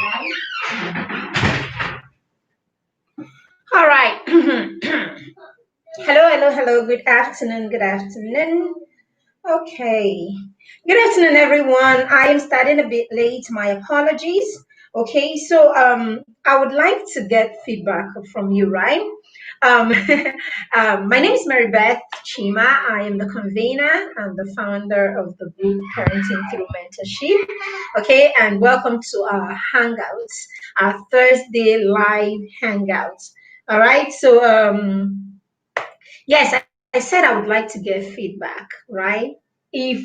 All right. Hello. Good afternoon. Okay. Good afternoon, everyone. I am starting a bit late. My apologies. Okay, so I would like to get feedback from you, right? Um, my name is Mary Beth Chima. I am the convener and the founder of the group Parenting Through Mentorship. Okay, and welcome to our Hangouts, our Thursday live Hangouts. All right, so yes, I said I would like to get feedback, right? If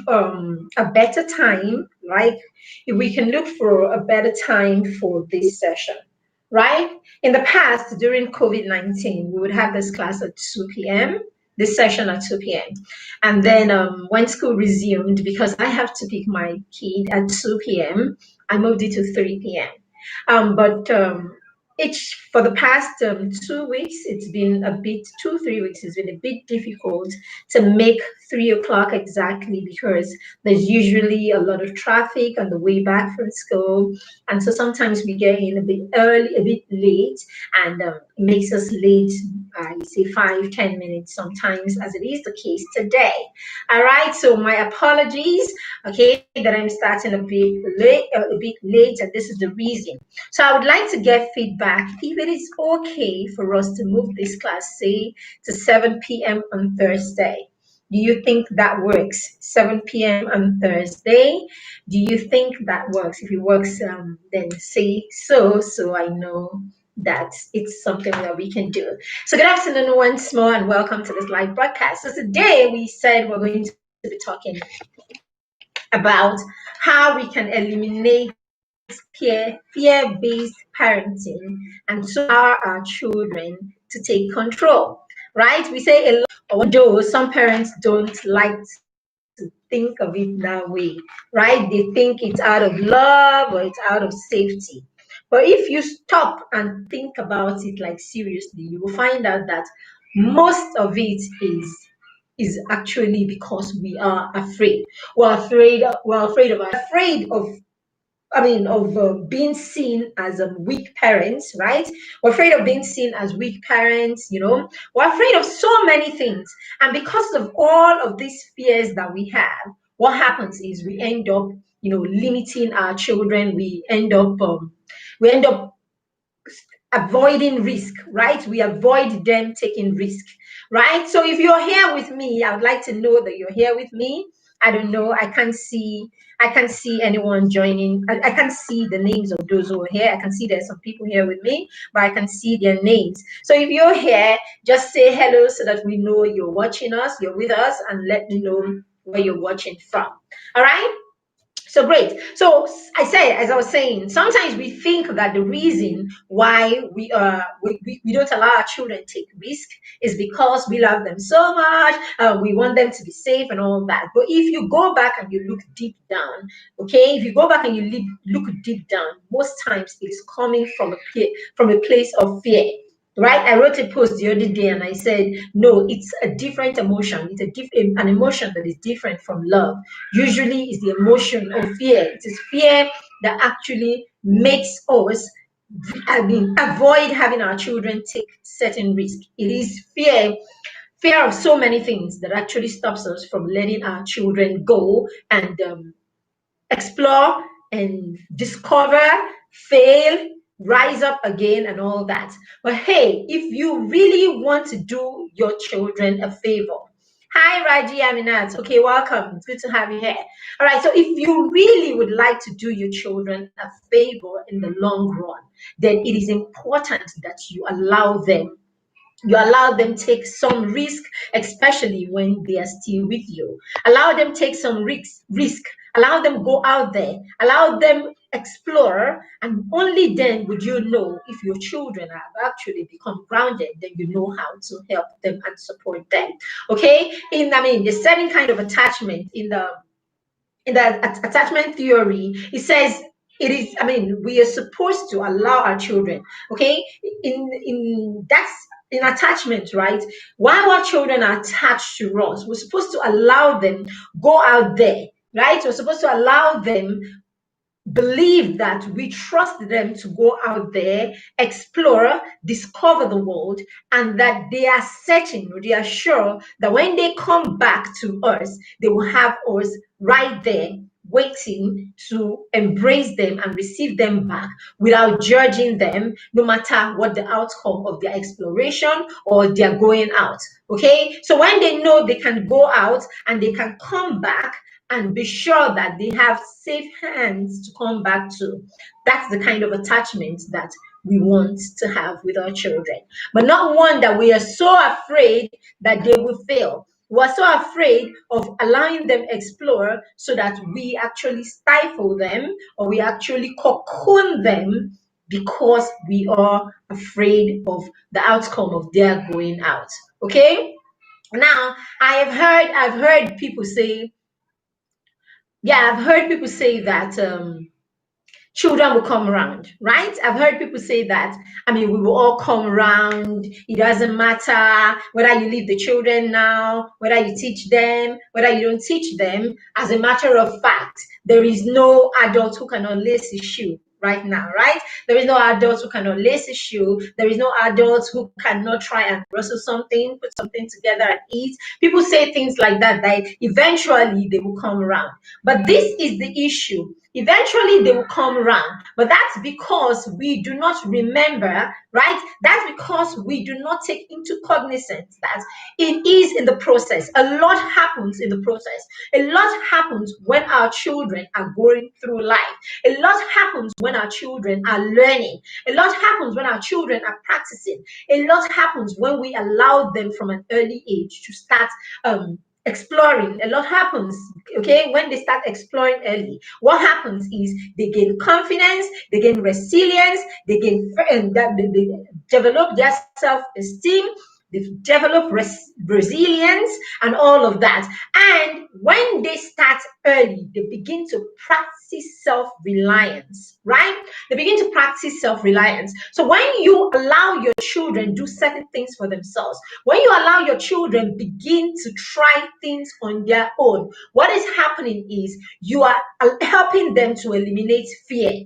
a better time, like if we can look for a better time for this session, right? In the past, during COVID-19, we would have this class at 2 p.m., this session at 2 p.m. And then when school resumed, because I have to pick my kid at 2 p.m., I moved it to 3 p.m. But each for the past 2 weeks, it's been a bit 2 3 weeks. It's been a bit difficult to make 3 o'clock exactly because there's usually a lot of traffic on the way back from school, and so sometimes we get in a bit early, a bit late, and it makes us late. I say 5 10 minutes sometimes, as it is the case today. All right, so my apologies. Okay, that I'm starting a bit late, and this is the reason. So I would like to get feedback if it is okay for us to move this class, say, to 7 p.m. on Thursday. Do you think that works? 7 p.m. on Thursday. Do you think that works? If it works, then say so I know that it's something that we can do. So good afternoon once more and welcome to this live broadcast. So today we said we're going to be talking about how we can eliminate fear-based parenting and so our children to take control, right? We say a lot, although some parents don't like to think of it that way, right? They think it's out of love or it's out of safety. But if you stop and think about it like seriously, you will find out that most of it is actually because we are afraid. We're afraid of being seen as weak parents, right? We're afraid of being seen as weak parents, We're afraid of so many things. And because of all of these fears that we have, what happens is we end up, limiting our children. We end up avoiding risk, right? We avoid them taking risk, right? So if you're here with me, I would like to know that you're here with me. I don't know. I can't see anyone joining. I can't see the names of those who are here. I can see there's some people here with me, but I can see their names. So if you're here, just say hello so that we know you're watching us, you're with us, and let me know where you're watching from. All right? So great. So as I was saying, sometimes we think that the reason why we don't allow our children to take risk is because we love them so much. We want them to be safe and all that. But if you go back and you look deep down, okay, if you go back and you look deep down, most times it is coming from a place of fear. Right, I wrote a post the other day and I said, no, it's a different emotion. It's an emotion that is different from love. Usually it's the emotion of fear. It is fear that actually makes us avoid having our children take certain risk. It is fear of so many things that actually stops us from letting our children go and explore and discover, fail, rise up again, and all that. But hey, if you really want to do your children a favor, hi Raji Aminat. Okay, welcome. It's good to have you here. All right, so if you really would like to do your children a favor in the long run, then it is important that you allow them take some risk, especially when they are still with you. Allow them take some risk. Allow them go out there. Allow them explore, and only then would you know if your children have actually become grounded. Then you know how to help them and support them. Okay? The certain kind of attachment in the attachment theory, it says it is. We are supposed to allow our children. Okay, in attachment, right? While our children are attached to us, we're supposed to allow them go out there, right? We're supposed to allow them believe that we trust them to go out there, explore, discover the world, and that they are certain, they are sure that when they come back to us, they will have us right there waiting to embrace them and receive them back without judging them, no matter what the outcome of their exploration or their going out. Okay, so when they know they can go out and they can come back and be sure that they have safe hands to come back to, that's the kind of attachment that we want to have with our children, but not one that we are so afraid that they will fail. We're so afraid of allowing them explore so that we actually stifle them or we actually cocoon them because we are afraid of the outcome of their going out. Okay? Now, I've heard people say, yeah, I've heard people say that children will come around, right? I've heard people say that. I mean, we will all come around. It doesn't matter whether you leave the children now, whether you teach them, whether you don't teach them. As a matter of fact, there is no adult who cannot lace his shoe right now, right? There is no adult who cannot lace his shoe. There is no adult who cannot try and rustle something, put something together and eat. People say things like that, that eventually they will come around. But this is the issue. Eventually they will come around, but that's because we do not remember, right? That's because we do not take into cognizance that it is in the process. A lot happens in the process. A lot happens when our children are going through life. A lot happens when our children are learning. A lot happens when our children are practicing. A lot happens when we allow them from an early age to start exploring. A lot happens, okay, when they start exploring early. What happens is they gain confidence, they gain resilience, they gain they develop their self-esteem, they develop resilience and all of that. And when they start early, they begin to practice self-reliance, right? They begin to practice self-reliance. So when you allow your children do certain things for themselves, when you allow your children begin to try things on their own, what is happening is you are helping them to eliminate fear.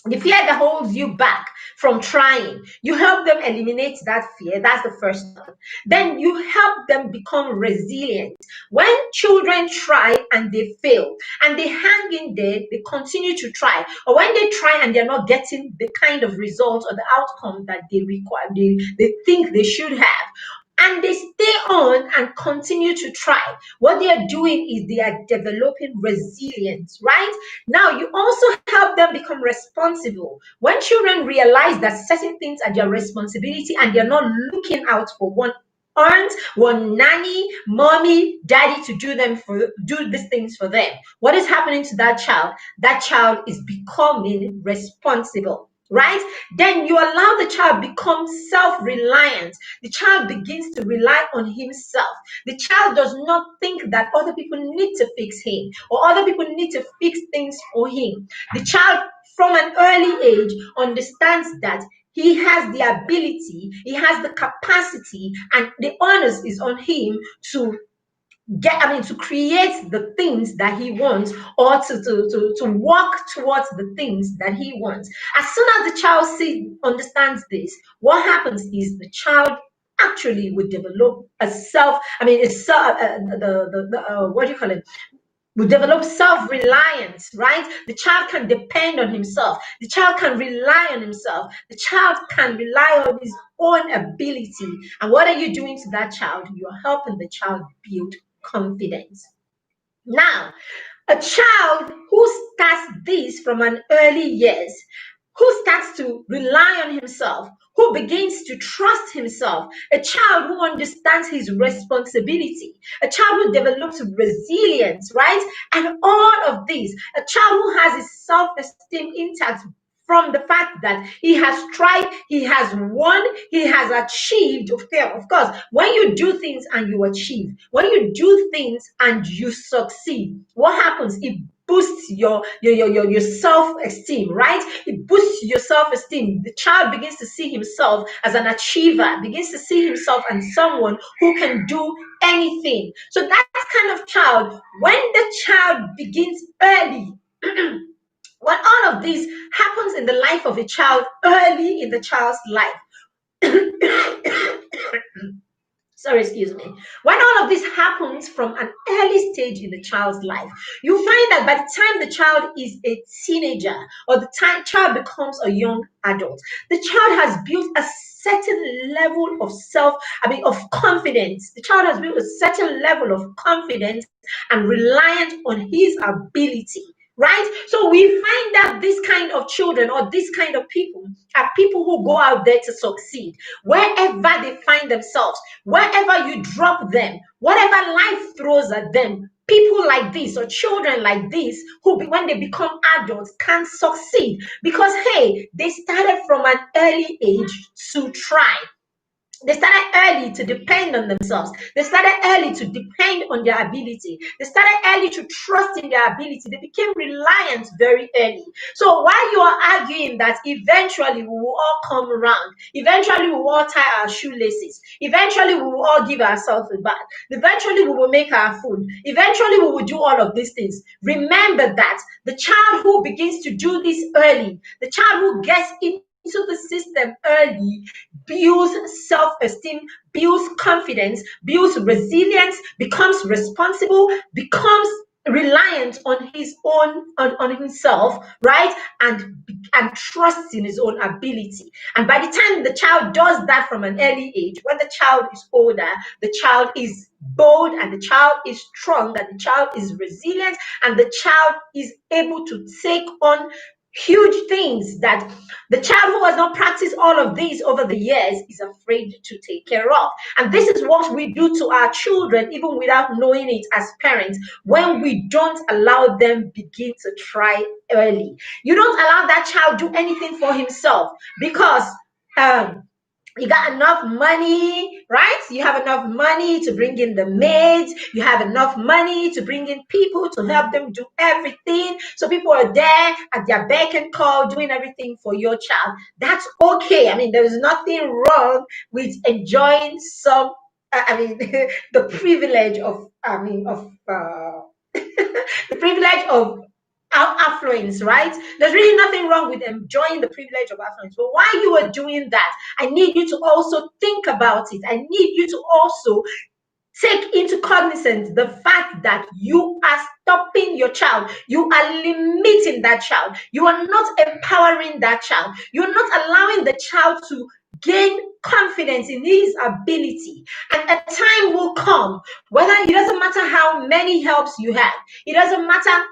The fear that holds you back from trying, you help them eliminate that fear. That's the first step. Then you help them become resilient. When children try and they fail and they hang in there, they continue to try, or when they try and they're not getting the kind of results or the outcome that they require, they think they should have, and they stay on and continue to try, what they are doing is they are developing resilience, right? Now, you also help them become responsible. When children realize that certain things are their responsibility and they're not looking out for one aunt, one nanny, mommy, daddy to do these things for them, what is happening to that child? That child is becoming responsible, right? Then you allow the child become self-reliant. The child begins to rely on himself. The child does not think that other people need to fix him or other people need to fix things for him. The child from an early age understands that he has the ability, he has the capacity, and the onus is on him to to create the things that he wants, or to work towards the things that he wants. As soon as the child understands this, what happens is the child actually would develop a self, I mean, it's what do you call it? Will develop self-reliance, right? The child can depend on himself. The child can rely on himself. The child can rely on his own ability. And what are you doing to that child? You're helping the child build confidence. Now, a child who starts this from an early years, who starts to rely on himself, who begins to trust himself, a child who understands his responsibility, a child who develops resilience, right? And all of these, a child who has his self-esteem intact from the fact that he has tried, he has won, he has achieved. Okay, of course, when you do things and you achieve, when you do things and you succeed, what happens? It boosts your self-esteem, right? It boosts your self-esteem. The child begins to see himself as an achiever, begins to see himself as someone who can do anything. So that kind of child, when the child begins early When all of this happens in the life of a child, early in the child's life, sorry, excuse me. When all of this happens from an early stage in the child's life, you find that by the time the child is a teenager or the time child becomes a young adult, the child has built a certain level of of confidence. The child has built a certain level of confidence and reliant on his ability. Right? So we find that this kind of children or this kind of people are people who go out there to succeed wherever they find themselves, wherever you drop them, whatever life throws at them. People like this or children like this when they become adults can succeed because hey, they started from an early age to try. They started early to depend on themselves. They started early to depend on their ability. They started early to trust in their ability. They became reliant very early. So while you are arguing that eventually we will all come around, eventually we will all tie our shoelaces, eventually we will all give ourselves a bath, eventually we will make our food, eventually we will do all of these things. Remember that the child who begins to do this early, the child who gets into the system early, builds self-esteem, builds confidence, builds resilience, becomes responsible, becomes reliant on his own on himself, right? And trusts in his own ability. And by the time the child does that from an early age, when the child is older, the child is bold and the child is strong, that the child is resilient, and the child is able to take on huge things that the child who has not practiced all of these over the years is afraid to take care of. And this is what we do to our children, even without knowing it as parents, when we don't allow them begin to try early. You don't allow that child do anything for himself because you got enough money, right? You have enough money to bring in the maids. You have enough money to bring in people to help them do everything. So people are there at their beck and call doing everything for your child. That's okay. I mean, there's nothing wrong with enjoying some, the privilege of, the privilege of affluence, right? There's really nothing wrong with enjoying the privilege of affluence. But while you are doing that, I need you to also think about it. I need you to also take into cognizance the fact that you are stopping your child. You are limiting that child. You are not empowering that child. You're not allowing the child to gain confidence in his ability. And a time will come, whether it doesn't matter how many helps you have, it doesn't matter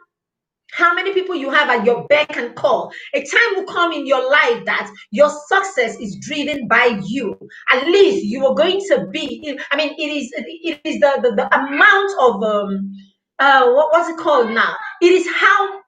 how many people you have at your beck and call. A time will come in your life that your success is driven by you. At least you are going to be, it is the amount of what's it called now? It is how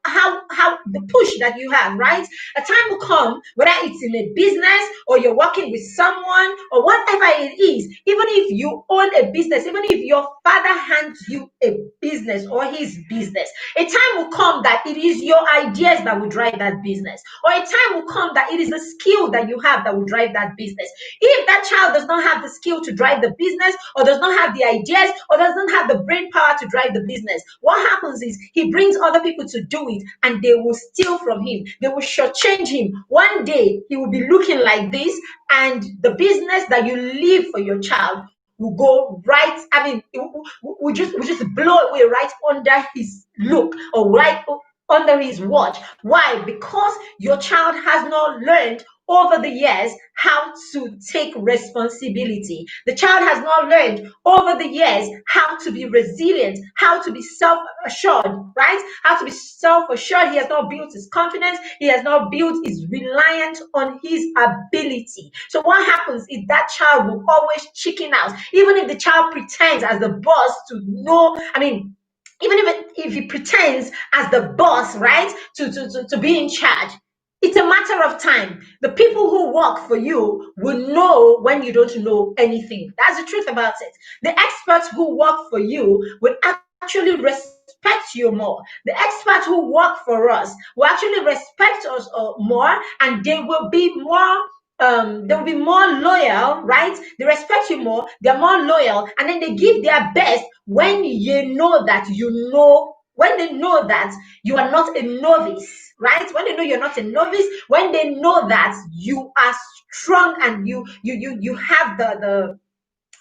the push that you have, right? A time will come, whether it's in a business or you're working with someone or whatever it is, even if you own a business, even if your father hands you a business or his business, a time will come that it is your ideas that will drive that business, or a time will come that it is the skill that you have that will drive that business. If that child does not have the skill to drive the business, or does not have the ideas, or doesn't have the brain power to drive the business, what happens is he brings other people to do it and they will steal from him. They will shortchange him. One day he will be looking like this, and the business that you leave for your child will go right. We just blow away right under his look or right under his watch. Why? Because your child has not learned over the years how to take responsibility. The child has not learned over the years how to be resilient, how to be self-assured, right? How to be self-assured. He has not built his confidence. He has not built his reliance on his ability. So what happens is that child will always chicken out, even if the child pretends as the boss to know, even if he pretends as the boss, right, to be in charge, it's a matter of time. The people who work for you will know when you don't know anything. That's the truth about it. The experts who work for you will actually respect you more. The experts who work for us will actually respect us more, and they will be more loyal, right? They respect you more, they're more loyal, and then they give their best when you know that you know when they know that you are not a novice, right? When they know you're not a novice, when they know that you are strong and you have the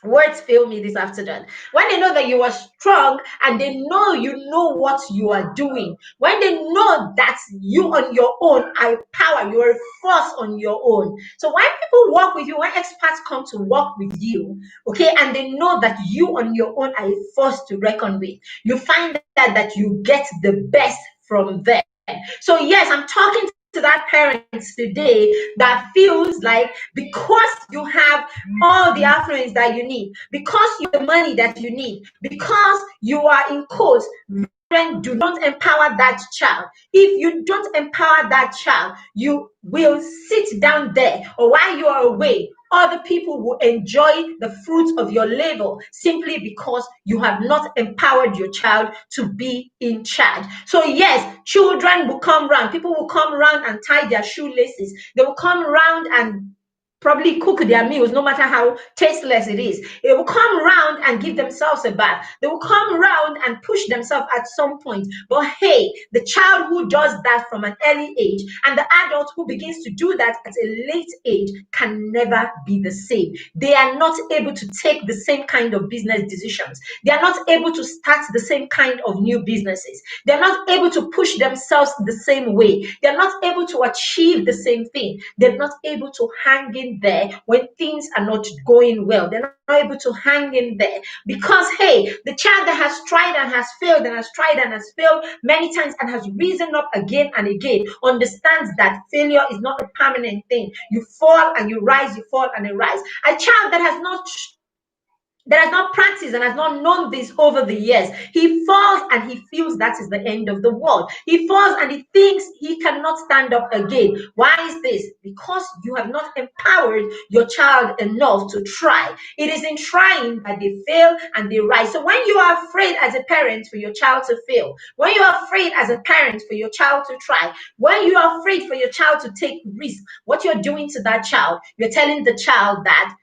words fail me this afternoon. When they know that you are strong and they know you know what you are doing, when they know that you on your own are power, you are a force on your own. So when people work with you, when experts come to work with you, okay, and they know that you on your own are a force to reckon with, you find that you get the best from them. So yes, I'm talking to that parents today that feels like because you have all the affluence that you need, because you have the money that you need, because you are in course, do not empower that child. If you don't empower that child, you will sit down there, or while you are away, other people will enjoy the fruits of your labor simply because you have not empowered your child to be in charge. So yes, children will come around, people will come around and tie their shoelaces, they will come around and probably cook their meals, no matter how tasteless it is. They will come around and give themselves a bath. They will come around and push themselves at some point. But hey, the child who does that from an early age and the adult who begins to do that at a late age can never be the same. They are not able to take the same kind of business decisions. They are not able to start the same kind of new businesses. They're not able to push themselves the same way. They're not able to achieve the same thing. They're not able to hang in there when things are not going well. They're not able to hang in there because, hey, the child that has tried and has failed and has tried and has failed many times and has risen up again and again understands that failure is not a permanent thing. You fall and you rise, you fall and you rise. A child that has not practiced and has not known this over the years, he falls and he feels that is the end of the world. He falls and he thinks he cannot stand up again. Why is this? Because you have not empowered your child enough to try. It is in trying that they fail and they rise. So when you are afraid as a parent for your child to fail, when you are afraid as a parent for your child to try, when you are afraid for your child to take risk, what you're doing to that child, you're telling the child that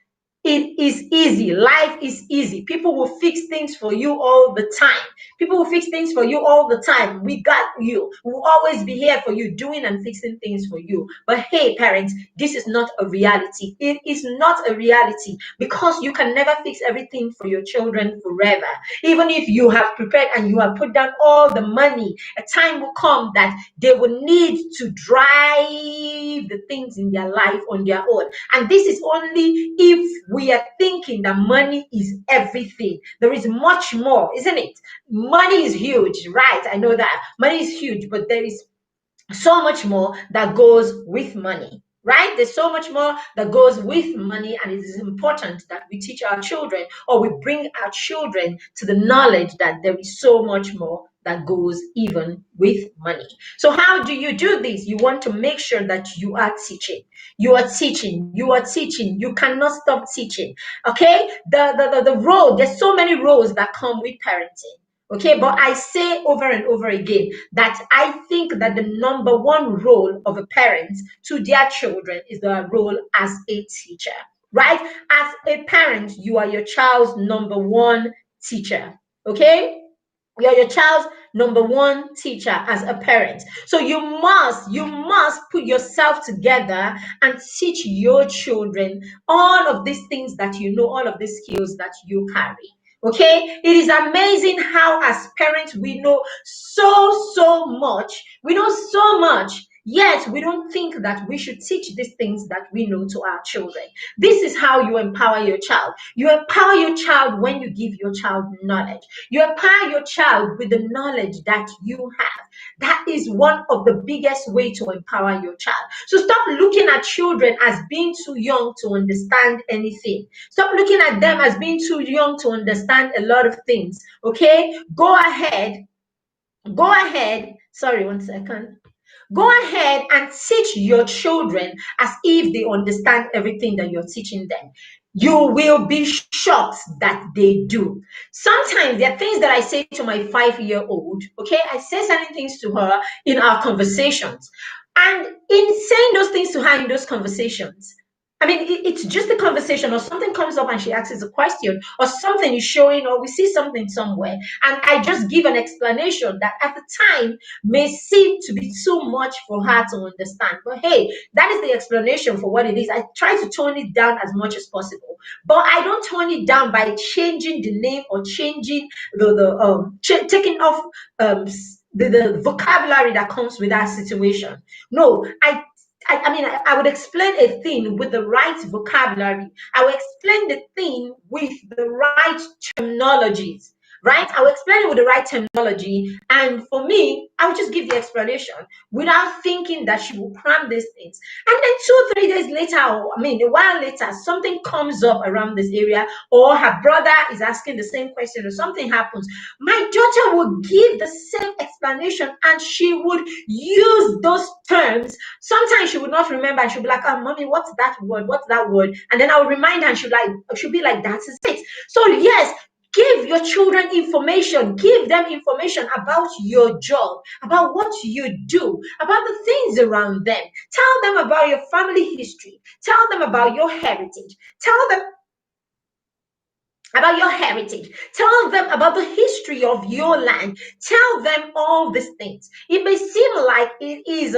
it is easy. Life is easy. People will fix things for you all the time. People will fix things for you all the time. We got you. We'll always be here for you, doing and fixing things for you. But hey, parents, this is not a reality. It is not a reality because you can never fix everything for your children forever. Even if you have prepared and you have put down all the money, a time will come that they will need to drive the things in their life on their own. And this is only if we are thinking that money is everything. There is much more, isn't it? Money is huge, right? I know that. Money is huge, but there is so much more that goes with money, right? There's so much more that goes with money, and it is important that we teach our children or we bring our children to the knowledge that there is so much more that goes even with money. So how do you do this? You want to make sure that you are teaching. You are teaching. You are teaching. You cannot stop teaching. Okay? The role, there's so many roles that come with parenting. Okay, but I say over and over again that I think that the number one role of a parent to their children is the role as a teacher, right? As a parent, you are your child's number one teacher. Okay, you're your child's number one teacher as a parent. So you must put yourself together and teach your children all of these things that you know, all of these skills that you carry. Okay, it is amazing how as parents we know so much. We know so much. Yet we don't think that we should teach these things that we know to our children. This is how you empower your child. You empower your child when you give your child knowledge. You empower your child with the knowledge that you have. That is one of the biggest way to empower your child. So stop looking at children as being too young to understand anything. Stop looking at them as being too young to understand a lot of things. Okay? Go ahead. Go ahead. Sorry, 1 second. Go ahead and teach your children as if they understand everything that you're teaching them. You will be shocked that they do. Sometimes there are things that I say to my 5-year-old. Okay, I say certain things to her in our conversations. And in saying those things to her in those conversations, I mean, it's just a conversation, or something comes up and she asks a question, or something is showing, or we see something somewhere, and I just give an explanation that at the time may seem to be too much for her to understand. But hey, that is the explanation for what it is. I try to tone it down as much as possible, but I don't tone it down by changing the name or changing taking off the vocabulary that comes with that situation. No, I would explain a thing with the right vocabulary. I will explain the thing with the right terminologies, right? I will explain it with the right terminology. And for me, I will just give the explanation without thinking that she will cram these things. And then 2, 3 days later, or I mean, a while later, something comes up around this area, or her brother is asking the same question, or something happens. My daughter would give the same explanation, and she would use those terms. Sometimes she would not remember, and she'll be like, "Oh, mommy, what's that word? What's that word?" And then I'll remind her, and she'll be like, "That is it." So yes, give your children information. Give them information about your job, about what you do, about the things around them. Tell them about your family history. Tell them about your heritage. Tell them about your heritage. Tell them about the history of your land. Tell them all these things. It may seem like it is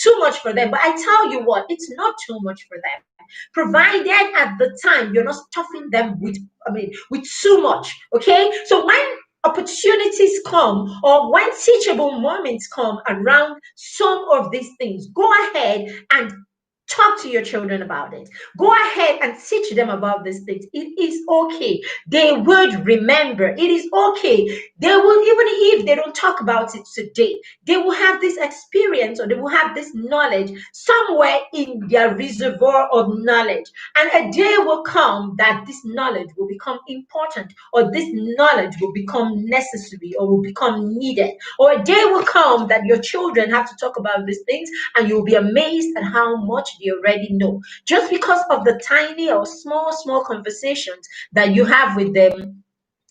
too much for them, but I tell you what, it's not too much for them, provided at the time you're not stuffing them with, with too much. Okay, so when opportunities come, or when teachable moments come around some of these things, go ahead and talk to your children about it. Go ahead and teach them about these things. It is okay. They would remember. It is okay. They will, even if they don't talk about it today, they will have this experience, or they will have this knowledge somewhere in their reservoir of knowledge. And a day will come that this knowledge will become important, or this knowledge will become necessary, or will become needed. Or a day will come that your children have to talk about these things, and you'll be amazed at how much they already know, just because of the tiny or small conversations that you have with them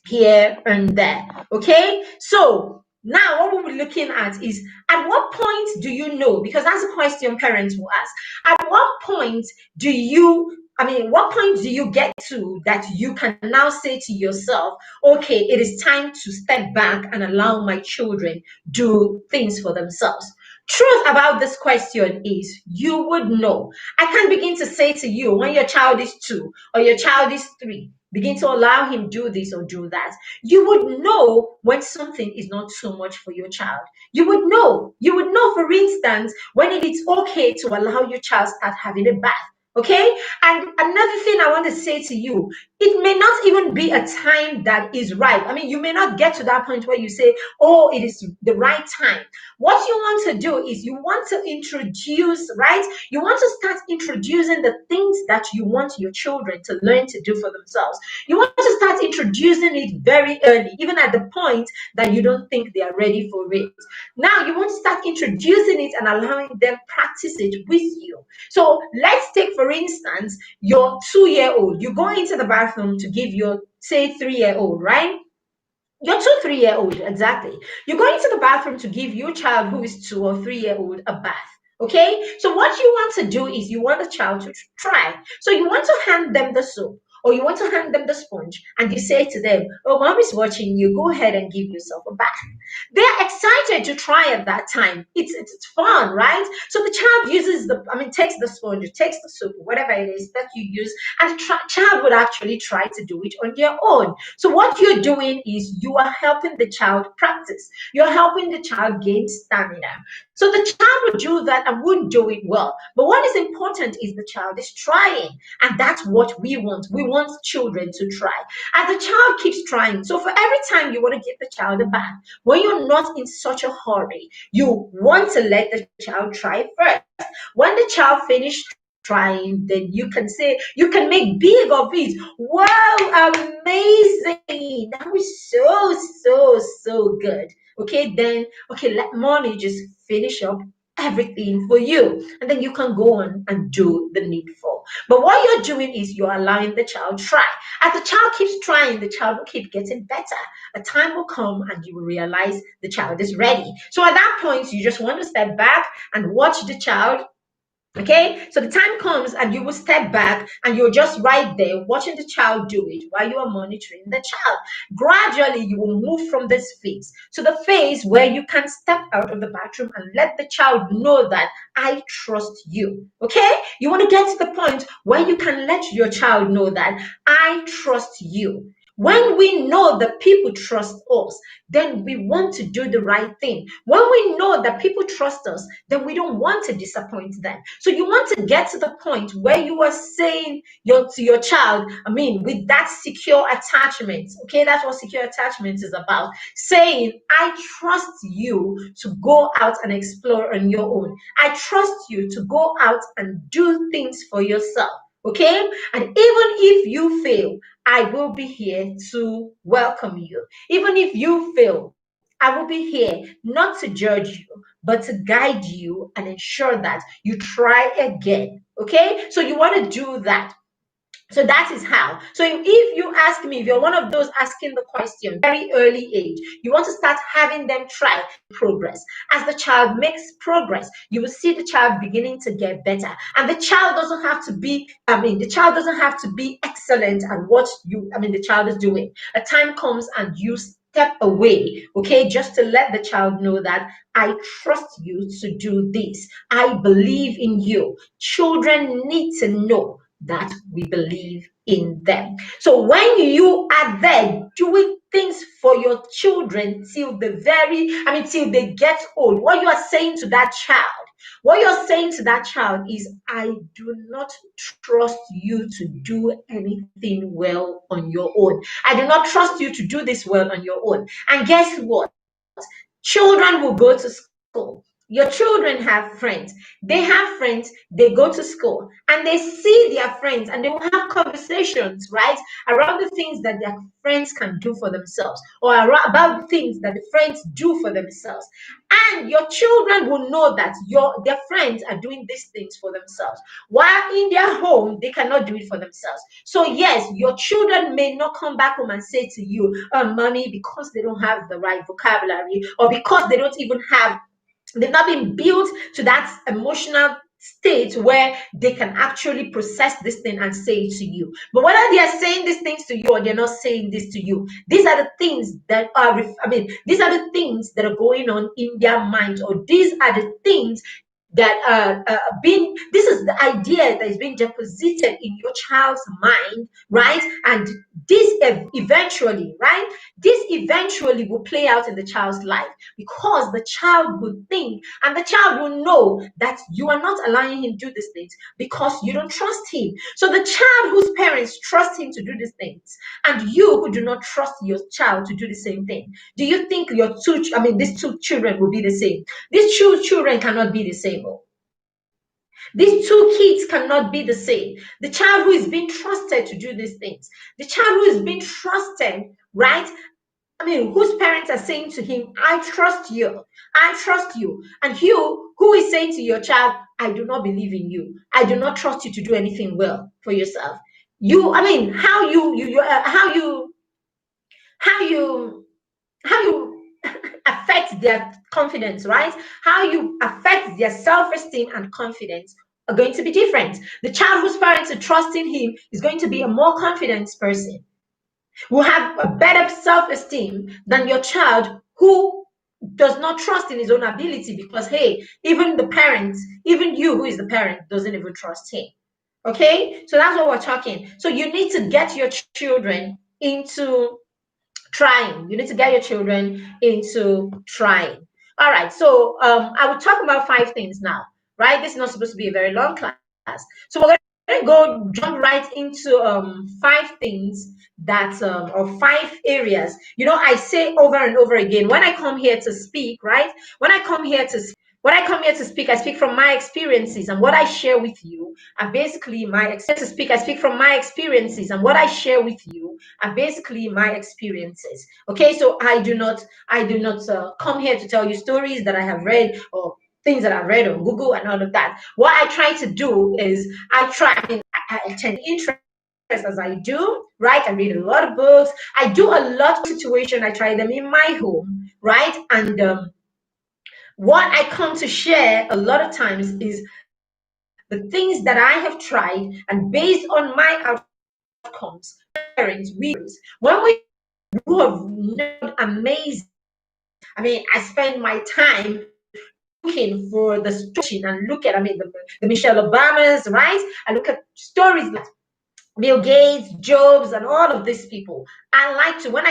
here and there. Okay, so now what we'll be looking at is, at what point do you know? Because that's a question parents will ask. At what point do you, what point do you get to that you can now say to yourself, okay, it is time to step back and allow my children do things for themselves? Truth about this question is, you would know. I can't begin to say to you, when your child is 2 or your child is 3, begin to allow him do this or do that. You would know when something is not so much for your child. You would know. You would know, for instance, when it is okay to allow your child start having a bath. Okay? And another thing I want to say to you, it may not even be a time that is right. You may not get to that point where you say, oh, it is the right time. What you want to do is, you want to introduce, right? You want to start introducing the things that you want your children to learn to do for themselves. You want to start introducing it very early, even at the point that you don't think they are ready for it. Now you want to start introducing it and allowing them practice it with you. So let's take, for instance, your 2-year-old. You go into the bathroom to give your, say, 3-year-old, right? Your 2, 3-year-old, exactly. You're going to the bathroom to give your child who is 2 or 3-year-old a bath. Okay, so what you want to do is, you want the child to try. So you want to hand them the soap, or you want to hand them the sponge, and you say to them, oh, mommy's watching you, go ahead and give yourself a bath. They're excited to try at that time. It's fun, right? So the child uses takes the sponge, takes the soap, whatever it is that you use, and the child would actually try to do it on their own. So what you're doing is, you are helping the child practice. You're helping the child gain stamina. So the child will do that and won't do it well. But what is important is, the child is trying. And that's what we want. We want children to try. And the child keeps trying. So for every time you want to give the child a bath, when you're not in such a hurry, you want to let the child try first. When the child finishes trying, then you can say, you can make big of it. Wow, amazing. That was so good. Okay, then, okay, let mommy just finish up everything for you, and then you can go on and do the needful. But what you're doing is, you're allowing the child try. As the child keeps trying, the child will keep getting better. A time will come and you will realize the child is ready. So at that point, you just want to step back and watch the child Okay, so the time comes and you will step back and you're just right there watching the child do it while you are monitoring the child. Gradually, you will move from this phase to the phase where you can step out of the bathroom and let the child know that I trust you. Okay, you want to get to the point where you can let your child know that I trust you. When we know that people trust us, then we want to do the right thing. When we know that people trust us, then we don't want to disappoint them. So you want to get to the point where you are saying to your child, I mean, with that secure attachment, okay, that's what secure attachment is about. Saying, I trust you to go out and explore on your own. I trust you to go out and do things for yourself. Okay, and even if you fail, I will be here to welcome you. Even if you fail, I will be here not to judge you, but to guide you and ensure that you try again. Okay, so you want to do that. So that is how. So if you ask me, if you're one of those asking the question very early age, you want to start having them try progress. As the child makes progress, you will see the child beginning to get better. And the child doesn't have to be, the child doesn't have to be excellent at what the child is doing. A time comes and you step away, okay, just to let the child know that I trust you to do this. I believe in you. Children need to know that we believe in them. So when you are there doing things for your children till they get old, what you are saying to that child, is, I do not trust you to do anything well on your own. I do not trust you to do this well on your own. And guess what? Children will go to school. Your children have friends. They have friends, they go to school, and they see their friends, and they will have conversations, right, around the things that their friends can do for themselves, or about the things that the friends do for themselves. And your children will know that their friends are doing these things for themselves, while in their home they cannot do it for themselves. So yes, your children may not come back home and say to you, oh, mommy, because they don't have the right vocabulary, or because they've not been built to that emotional state where they can actually process this thing and say it to you. But whether they are saying these things to you or they're not saying this to you, these are the things that are, these are the things that are going on in their minds, or these are the things that this is the idea that is being deposited in your child's mind, right? And this eventually, right? This eventually will play out in the child's life, because the child will think and the child will know that you are not allowing him to do these things because you don't trust him. So the child whose parents trust him to do these things, and you who do not trust your child to do the same thing, do you think these two children will be the same? These two children cannot be the same. These two kids cannot be the same. The child who is being trusted to do these things, the child who is being trusted, right? Whose parents are saying to him, I trust you, I trust you. And you, who is saying to your child, I do not believe in you, I do not trust you to do anything well for yourself. How you how you affect their confidence, right? How you affect their self-esteem and confidence are going to be different. The child whose parents are trusting him is going to be a more confident person, will have a better self-esteem than your child who does not trust in his own ability, because hey, even the parents, even you who is the parent, doesn't even trust him. Okay, so that's what we're talking. So you need to get your children into trying. You need to get your children into trying. All right, so I will talk about 5 things now, right? This is not supposed to be a very long class, so we're going to go jump right into 5 things that or 5 areas. I say over and over again, when I come here to speak, right? When I speak, I speak from my experiences, and what I share with you are basically my I speak from my experiences, and what I share with you are basically my experiences. Okay, so I do not come here to tell you stories that I have read, or things that I've read on Google and all of that. What I try to do is I attend interest as I do, right? I read a lot of books. I do a lot of situation. I try them in my home, right? And what I come to share a lot of times is the things that I have tried, and based on my outcomes, parents, when we have not amazing. I mean, I spend my time looking for the story and look at, I mean, the Michelle Obamas, right? I look at stories like Bill Gates, Jobs, and all of these people. I like to when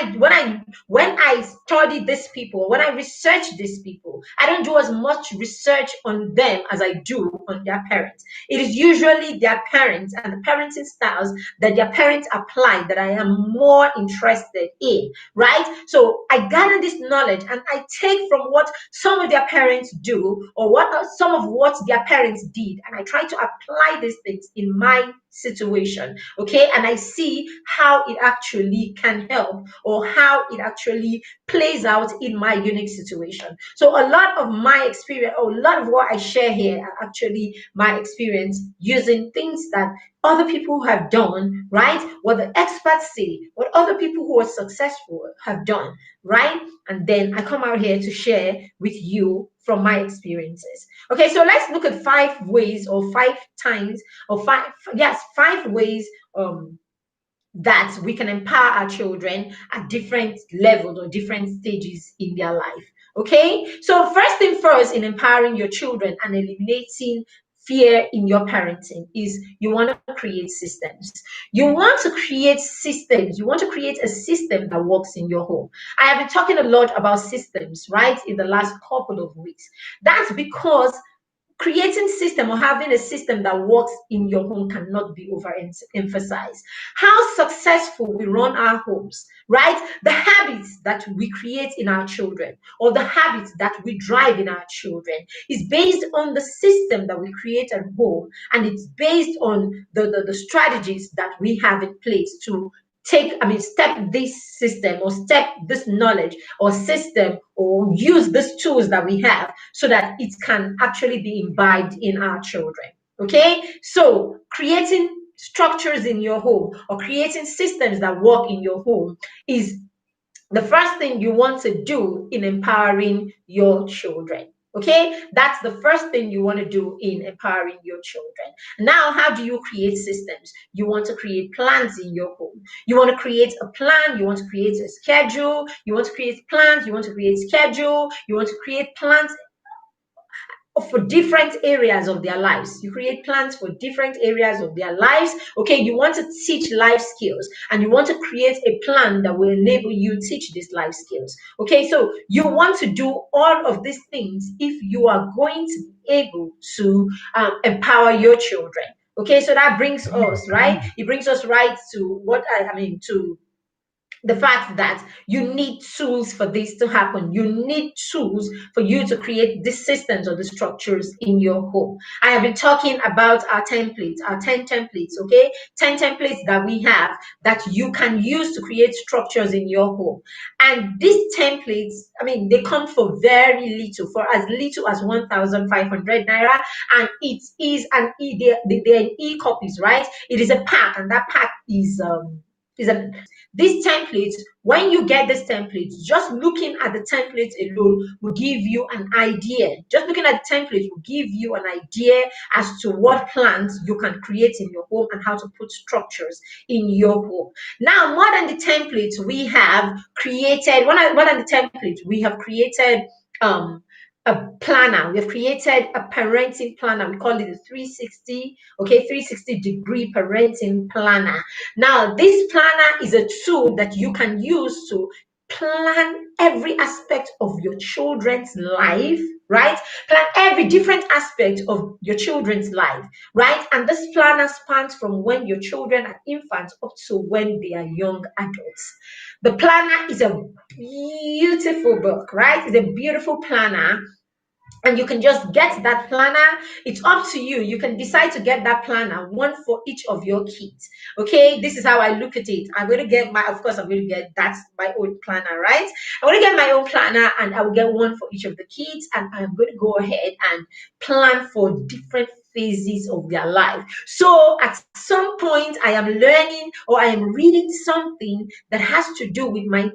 I study these people, when I research these people, I don't do as much research on them as I do on their parents. It is usually their parents and the parenting styles that their parents apply that I am more interested in, right? So I gather this knowledge and I take from what some of their parents do or some of what their parents did, and I try to apply these things in my situation. Okay, and I see how it actually can help or how it actually plays out in my unique situation. So a lot of my experience or a lot of what I share here are actually my experience using things that other people have done, right? What the experts say, what other people who are successful have done, right? And then I come out here to share with you from my experiences. Okay, so let's look at 5 ways or 5 times or five ways that we can empower our children at different levels or different stages in their life. Okay, so first thing first in empowering your children and eliminating fear in your parenting is you want to create systems. You want to create systems. You want to create a system that works in your home. I have been talking a lot about systems, right, in the last couple of weeks. That's because creating system or having a system that works in your home cannot be overemphasized. How successful we run our homes, right? The habits that we create in our children or the habits that we drive in our children is based on the system that we create at home, and it's based on the strategies that we have in place to step this system or step this knowledge or system or use these tools that we have so that it can actually be imbibed in our children. Okay, so creating structures in your home or creating systems that work in your home is the first thing you want to do in empowering your children. Okay, that's the first thing you want to do in empowering your children. Now, how do you create systems? You want to create plans in your home. You want to create a plan, you want to create a schedule, you want to create plans, you want to create schedule, you want to create plans for different areas of their lives. You create plans for different areas of their lives. Okay, you want to teach life skills and you want to create a plan that will enable you to teach these life skills. Okay, so you want to do all of these things if you are going to be able to empower your children. Okay, so that brings us right. It brings us right to what I mean to the fact that you need tools for this to happen. You need tools for you to create the systems or the structures in your home. I have been talking about our templates, our 10 templates, okay? 10 templates that we have that you can use to create structures in your home. And these templates, I mean, they come for very little, for as little as 1,500 naira. And it is they're in e-copies, right? It is a pack, and that pack is a these templates, when you get these templates, just looking at the templates alone will give you an idea. Just looking at the templates will give you an idea as to what plans you can create in your home and how to put structures in your home. Now, more than the templates, we have created, more than the templates, we have created a planner. We've created a parenting planner. We call it a 360, okay, 360-degree parenting planner. Now, this planner is a tool that you can use to plan every aspect of your children's life, right? Plan every different aspect of your children's life, right? And this planner spans from when your children are infants up to when they are young adults. The planner is a beautiful book, right? It's a beautiful planner, and you can just get that planner. It's up to you. You can decide to get that planner, one for each of your kids. Okay, this is how I look at it. I'm going to get of course, I'm going to get that's my own planner, right? I'm going to get my own planner and I will get one for each of the kids, and I'm going to go ahead and plan for different phases of their life. So at some point, I am learning or I am reading something that has to do with my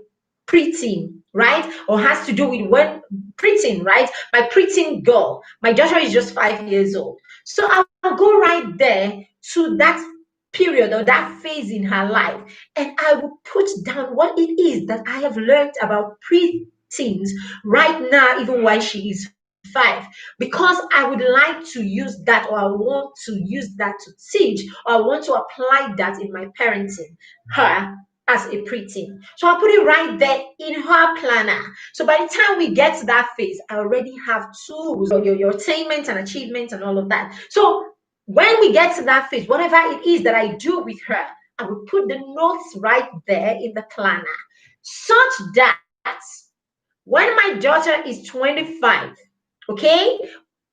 preteen, right? Or has to do with when preteen, right? My preteen girl. My daughter is just 5 years old. So I'll go right there to that period or that phase in her life, and I will put down what it is that I have learned about preteens right now, even while she is 5, because I would like to use that, or I want to use that to teach, or I want to apply that in my parenting her as a preteen. So I'll put it right there in her planner. So by the time we get to that phase, I already have tools, your attainment and achievement and all of that. So when we get to that phase, whatever it is that I do with her, I will put the notes right there in the planner, such that when my daughter is 25, okay,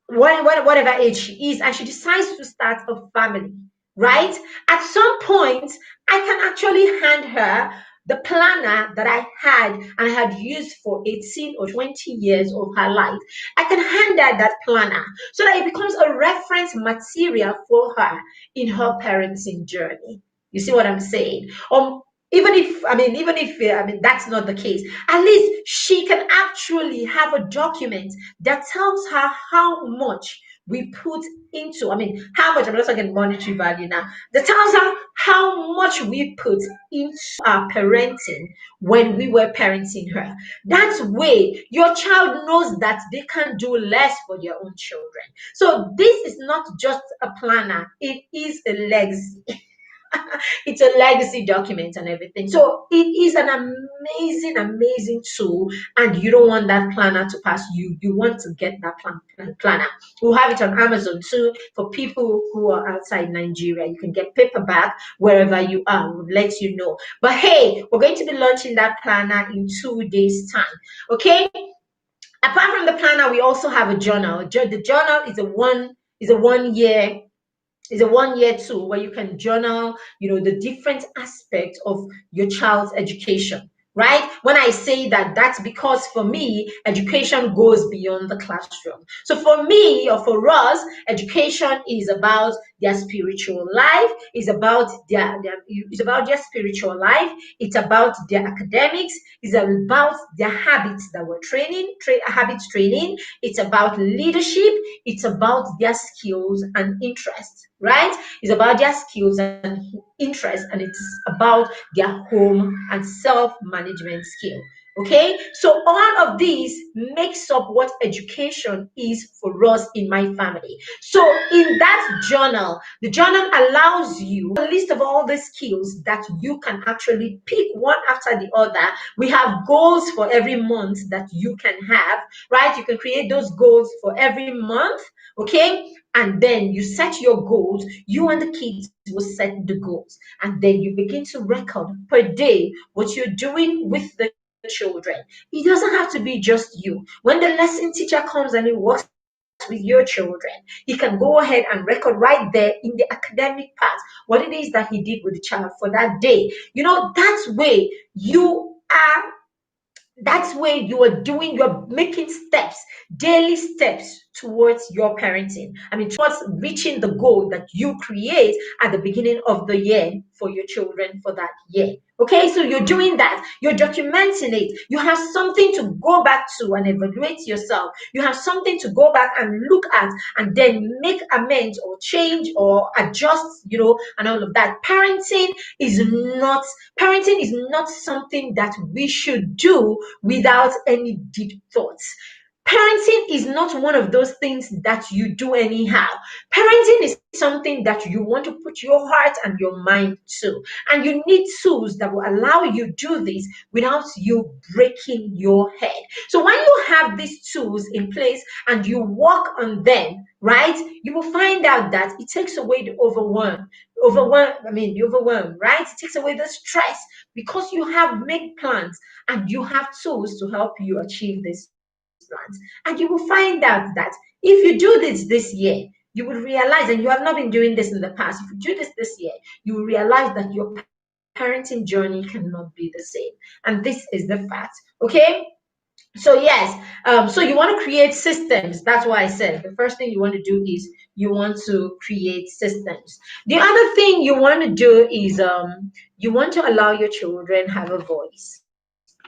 whatever age she is, and she decides to start a family, right? At some point, I can actually hand her the planner that I had and I had used for 18 or 20 years of her life. I can hand her that planner so that it becomes a reference material for her in her parenting journey. You see what I'm saying? Even if that's not the case, at least she can actually have a document that tells her how much we put into, how much, I'm not talking monetary value now, that tells her how much we put into our parenting when we were parenting her. That way, your child knows that they can do less for their own children. So this is not just a planner, it is a legacy. It's a legacy document and everything. So it is an amazing, amazing tool, and you don't want that planner to pass you. You want to get that planner. We'll have it on Amazon too for people who are outside Nigeria. You can get paperback wherever you are. We'll let you know. But hey, we're going to be launching that planner in 2 days' time. Okay. Apart from the planner, we also have a journal. The journal is a 1 year is a 1 year tool where you can journal, the different aspects of your child's education, right? When I say that, that's because for me, education goes beyond the classroom. So for me, or for us, education is about their spiritual life, it's about their spiritual life, it's about their academics, it's about their habits that we're habits training, it's about leadership, it's about their skills and interests, right? It's about their skills and interests, and it's about their home and self-management skill. Okay, so all of these makes up what education is for us in my family. So in that journal, the journal allows you a list of all the skills that you can actually pick one after the other. We have goals for every month that you can have, right? You can create those goals for every month, okay? And then you set your goals. You and the kids will set the goals, and then you begin to record per day what you're doing with the children. It doesn't have to be just you. When the lesson teacher comes and he works with your children, he can go ahead and record right there in the academic part what it is that he did with the child for that day. That's where you're making steps, daily steps towards your parenting. Towards reaching the goal that you create at the beginning of the year for your children for that year. Okay, so you're doing that, you're documenting it. You have something to go back to and evaluate yourself. You have something to go back and look at and then make amends or change or adjust, and all of that. Parenting is not something that we should do without any deep thoughts. Parenting is not one of those things that you do anyhow. Parenting is something that you want to put your heart and your mind to. And you need tools that will allow you do this without you breaking your head. So when you have these tools in place and you work on them, right, you will find out that it takes away the overwhelm, right? It takes away the stress because you have made plans and you have tools to help you achieve these plans. And you will find out that if you do this year, you will realize, and you have not been doing this in the past, if you do this year, you will realize that your parenting journey cannot be the same. And this is the fact. Okay. So yes, so you want to create systems. That's why I said the first thing you want to do is you want to create systems. The other thing you want to do is you want to allow your children have a voice.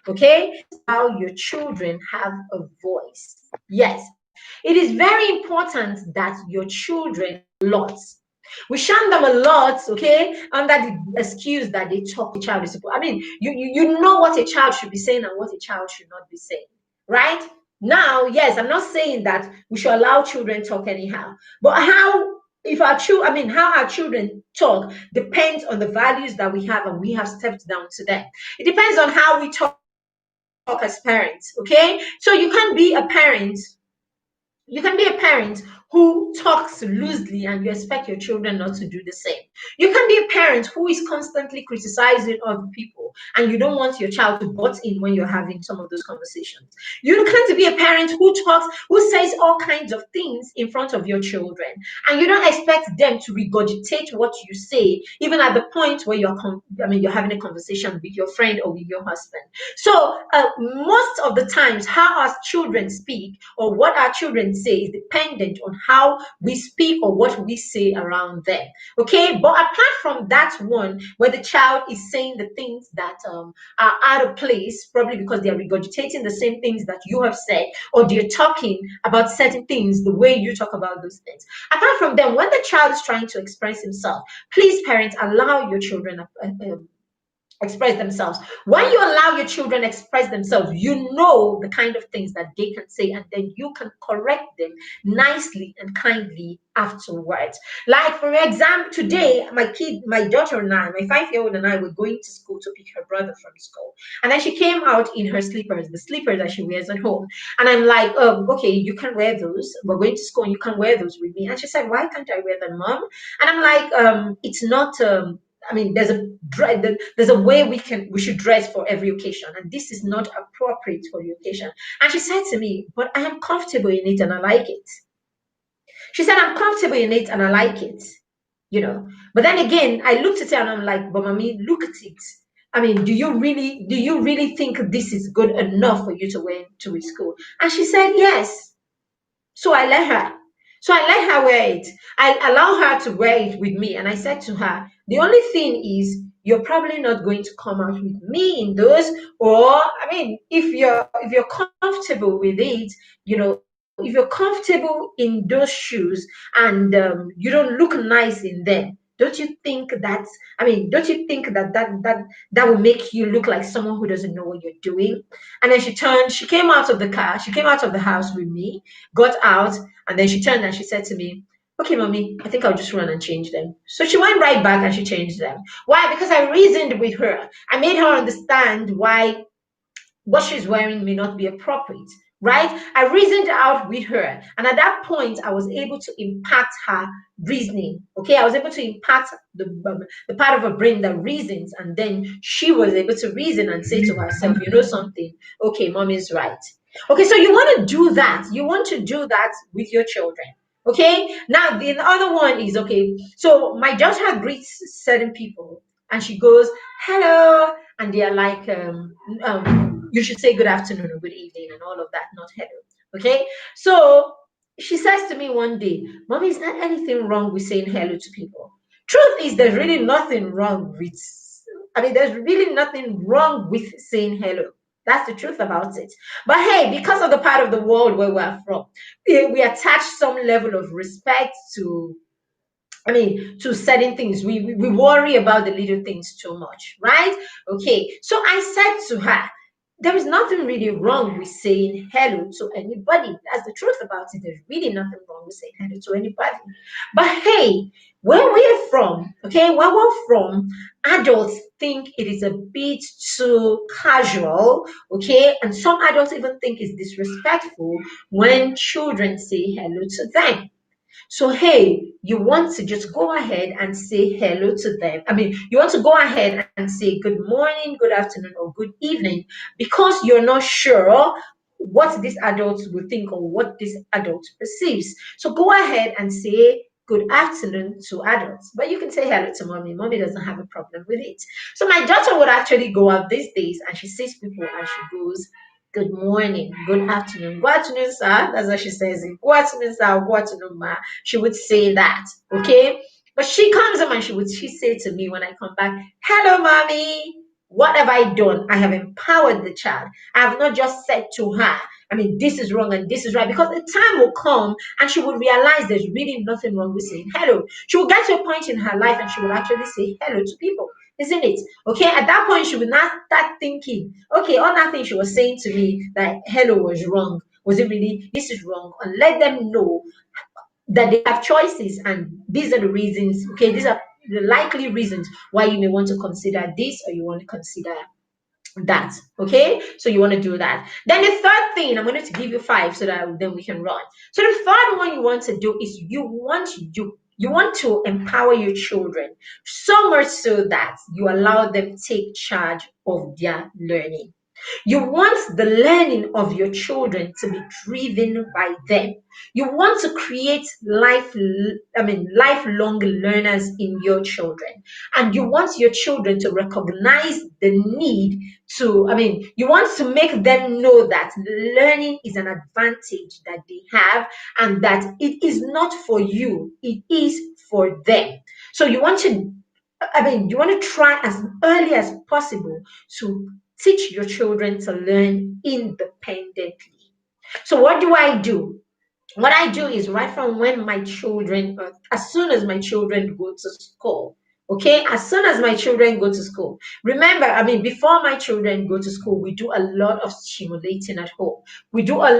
Okay, allow your children have a voice. Yes, It is very important that your children lots. We shun them a lot, okay, under the excuse that they talk. A child is supposed. I mean, you know what a child should be saying and what a child should not be saying, right? Now, yes, I'm not saying that we should allow children talk anyhow, but how if our children, I mean, how our children talk depends on the values that we have and we have stepped down to them. It depends on how we talk as parents, okay? So you can be a parent who talks loosely and you expect your children not to do the same. You can be a parent who is constantly criticizing other people and you don't want your child to butt in when you're having some of those conversations. You can be a parent who says all kinds of things in front of your children and you don't expect them to regurgitate what you say, even at the point where you're having a conversation with your friend or with your husband. So most of the times, how our children speak or what our children say is dependent on how we speak or what we say around them. Okay, but apart from that one, where the child is saying the things that are out of place, probably because they are regurgitating the same things that you have said, or they're talking about certain things the way you talk about those things. Apart from them, when the child is trying to express himself, please, parents, allow your children express themselves. When you allow your children express themselves, you know the kind of things that they can say, and then you can correct them nicely and kindly afterwards. Like, for example, today, my daughter and I, my 5-year-old and I, were going to school to pick her brother from school. And then she came out in her slippers, the slippers that she wears at home. And I'm like, okay, you can wear those. We're going to school and you can wear those with me. And she said, why can't I wear them, mom? And I'm like, it's not I mean, there's a way we should dress for every occasion, and this is not appropriate for the occasion. And she said to me, "But I am comfortable in it and I like it." She said, "I'm comfortable in it and I like it." You know. But then again, I looked at her and I'm like, "But mommy, look at it. I mean, do you really think this is good enough for you to wear to school?" And she said, "Yes." So I let her. So I let her wear it. I allow her to wear it with me. And I said to her, the only thing is you're probably not going to come out with me in those. Or I mean, if you're comfortable with it, if you're comfortable in those shoes and you don't look nice in them, don't you think that will make you look like someone who doesn't know what you're doing? And then she came out of the car, she came out of the house with me, got out, and then she turned and she said to me, "Okay, mommy, I think I'll just run and change them." So she went right back and she changed them. Why? Because I reasoned with her. I made her understand why what she's wearing may not be appropriate, right? I reasoned out with her. And at that point, I was able to impact her reasoning. Okay, I was able to impact the part of her brain that reasons. And then she was able to reason and say to herself, you know something? Okay, mom is right. Okay, so you want to do that. You want to do that with your children. Okay, now the other one is okay. So my daughter greets certain people and she goes, "Hello," and they are like, you should say good afternoon or good evening and all of that, not hello. Okay. So she says to me one day, "Mommy, is there anything wrong with saying hello to people?" Truth is, there's really nothing wrong with, there's really nothing wrong with saying hello. That's the truth about it. But hey, because of the part of the world where we're from, we attach some level of respect to certain things. We worry about the little things too much, right? Okay. So I said to her, there is nothing really wrong with saying hello to anybody. That's the truth about it. There's really nothing wrong with saying hello to anybody. But hey, where we're from, okay, where we're from, adults think it is a bit too casual, okay? And some adults even think it's disrespectful when children say hello to them. So, hey, you want to just go ahead and say hello to them. You want to go ahead and say good morning, good afternoon, or good evening because you're not sure what this adult will think or what this adult perceives. So, go ahead and say good afternoon to adults. But you can say hello to mommy. Mommy doesn't have a problem with it. So, my daughter would actually go out these days and she sees people and she goes, "Good morning, good afternoon, good afternoon, sir." That's what she says. Good afternoon, sir. Good afternoon, ma. She would say that, okay? But she comes home and she say to me when I come back, "Hello, mommy. What have I done? I have empowered the child. I have not just said to her, I mean, this is wrong and this is right, because the time will come and she will realize there's really nothing wrong with saying hello. She will get to a point in her life and she will actually say hello to people, isn't it? Okay, at that point, she will not start thinking, okay, all that thing she was saying to me, that hello was wrong. Was it really? This is wrong. And let them know that they have choices, and these are the reasons. Okay, these are the likely reasons why you may want to consider this or you want to consider that. Okay, so you want to do that. Then the third thing, I'm going to give you five so that then we can run. So the third one you want to do is you want to empower your children so much so that you allow them take charge of their learning. You want the learning of your children to be driven by them. You want to create lifelong learners in your children. And you want your children to recognize the need you want to make them know that learning is an advantage that they have, and that it is not for you, it is for them. So you want to try as early as possible to teach your children to learn independently. So what do I do? What I do is right from when my children, as soon as my children go to school, okay, as soon as my children go to school, remember, before my children go to school, we do a lot of stimulating at home. We do a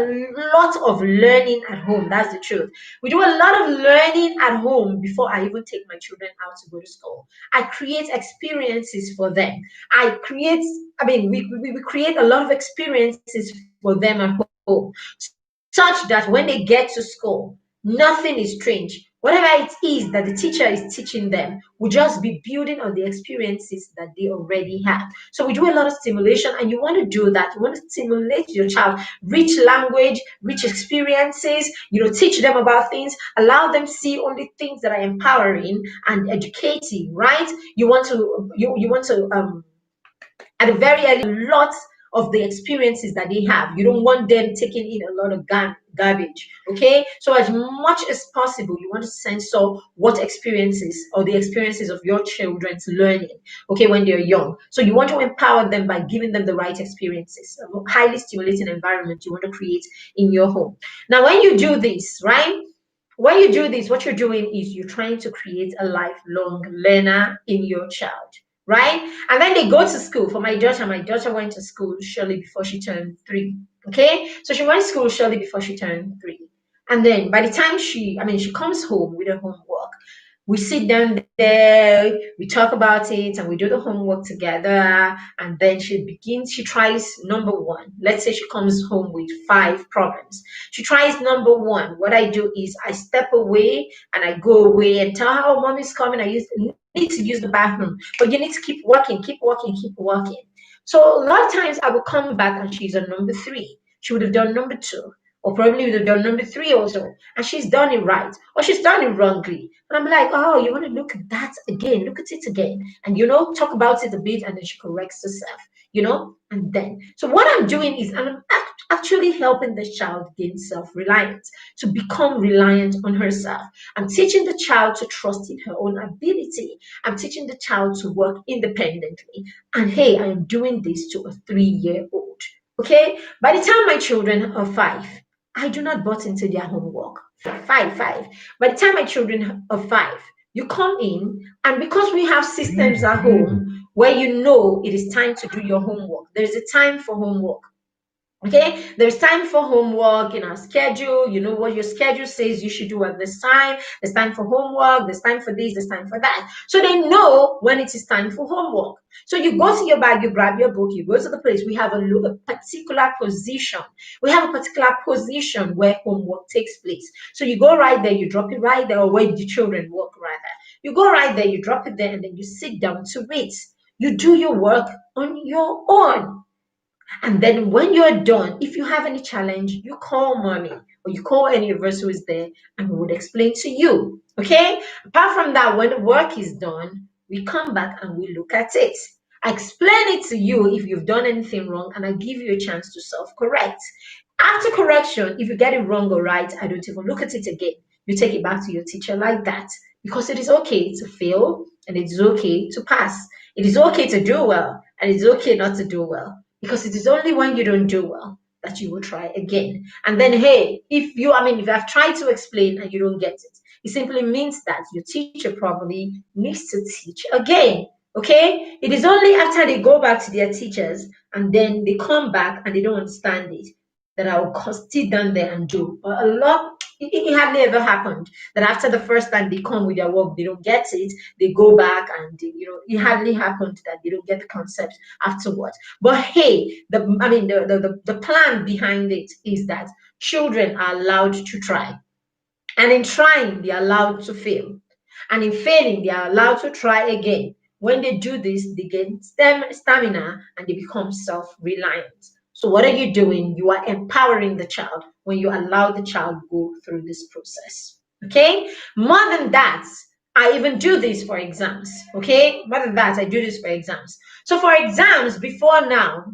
lot of learning at home. That's the truth. We do a lot of learning at home before I even take my children out to go to school. I create experiences for them. We create a lot of experiences for them at home, such that when they get to school, nothing is strange. Whatever it is that the teacher is teaching them will just be building on the experiences that they already have. So we do a lot of stimulation, and you want to do that. You want to stimulate your child, rich language, rich experiences, teach them about things, allow them see only things that are empowering and educative, right? You want to at the very early lot of the experiences that they have. You don't want them taking in a lot of garbage. Okay, so as much as possible, you want to censor what experiences or the experiences of your children's learning, okay, when they're young. So you want to empower them by giving them the right experiences, a highly stimulating environment you want to create in your home. Now when you do this, right, when you do this, what you're doing is you're trying to create a lifelong learner in your child, right? And then they go to school. For my daughter went to school shortly before she turned 3. Okay, so she went to school shortly before she turned 3. And then by the time she comes home with her homework, we sit down there, we talk about it, and we do the homework together. And then she tries number one. Let's say she comes home with 5 problems. She tries number one. What I do is I step away and I go away and tell her, oh, mommy's coming. Need to use the bathroom, but you need to keep working, keep working, keep working. So a lot of times I will come back and she's on number 3. She would have done number 2, or probably would have done number 3 also, and she's done it right, or she's done it wrongly. And I'm like, oh, you want to look at that again, look at it again, and talk about it a bit, and then she corrects herself. And then, so what I'm doing is I'm actually helping the child gain self-reliance, to become reliant on herself. I'm teaching the child to trust in her own ability. I'm teaching the child to work independently. And hey, I am doing this to a 3-year-old. Okay? By the time my children are 5, I do not butt into their homework. 5. By the time my children are 5, you come in, and because we have systems at home where it is time to do your homework, there's a time for homework. Okay, there's time for homework in our schedule. You know what your schedule says you should do at this time. There's time for homework, there's time for this, there's time for that. So they know when it is time for homework. So you go to your bag, you grab your book, you go to the place. We have a particular position. We have a particular position where homework takes place. So you go right there, you drop it right there, or where the children work rather. You go right there, you drop it there, and then you sit down to wait. You do your work on your own. And then when you're done, if you have any challenge, you call mommy, or you call any of us who is there, and we would explain to you. Okay? Apart from that, when the work is done, we come back and we look at it. I explain it to you if you've done anything wrong, and I give you a chance to self-correct. After correction, if you get it wrong or right, I don't even look at it again. You take it back to your teacher like that, because it is okay to fail and it is okay to pass. It is okay to do well and it is okay not to do well, because it is only when you don't do well that you will try again. And then, hey, if you have tried to explain and you don't get it, it simply means that your teacher probably needs to teach again. Okay? It is only after they go back to their teachers and then they come back and they don't understand it that I will sit down there and do. But a lot, it hardly ever happened that after the first time they come with their work, they don't get it, they go back and, it hardly happened that they don't get the concept afterwards. But hey, the plan behind it is that children are allowed to try. And in trying, they are allowed to fail. And in failing, they are allowed to try again. When they do this, they gain stamina and they become self reliant. So, what are you doing? You are empowering the child when you allow the child go through this process. Okay? More than that, I even do this for exams. Okay? More than that, I do this for exams. So for exams, before now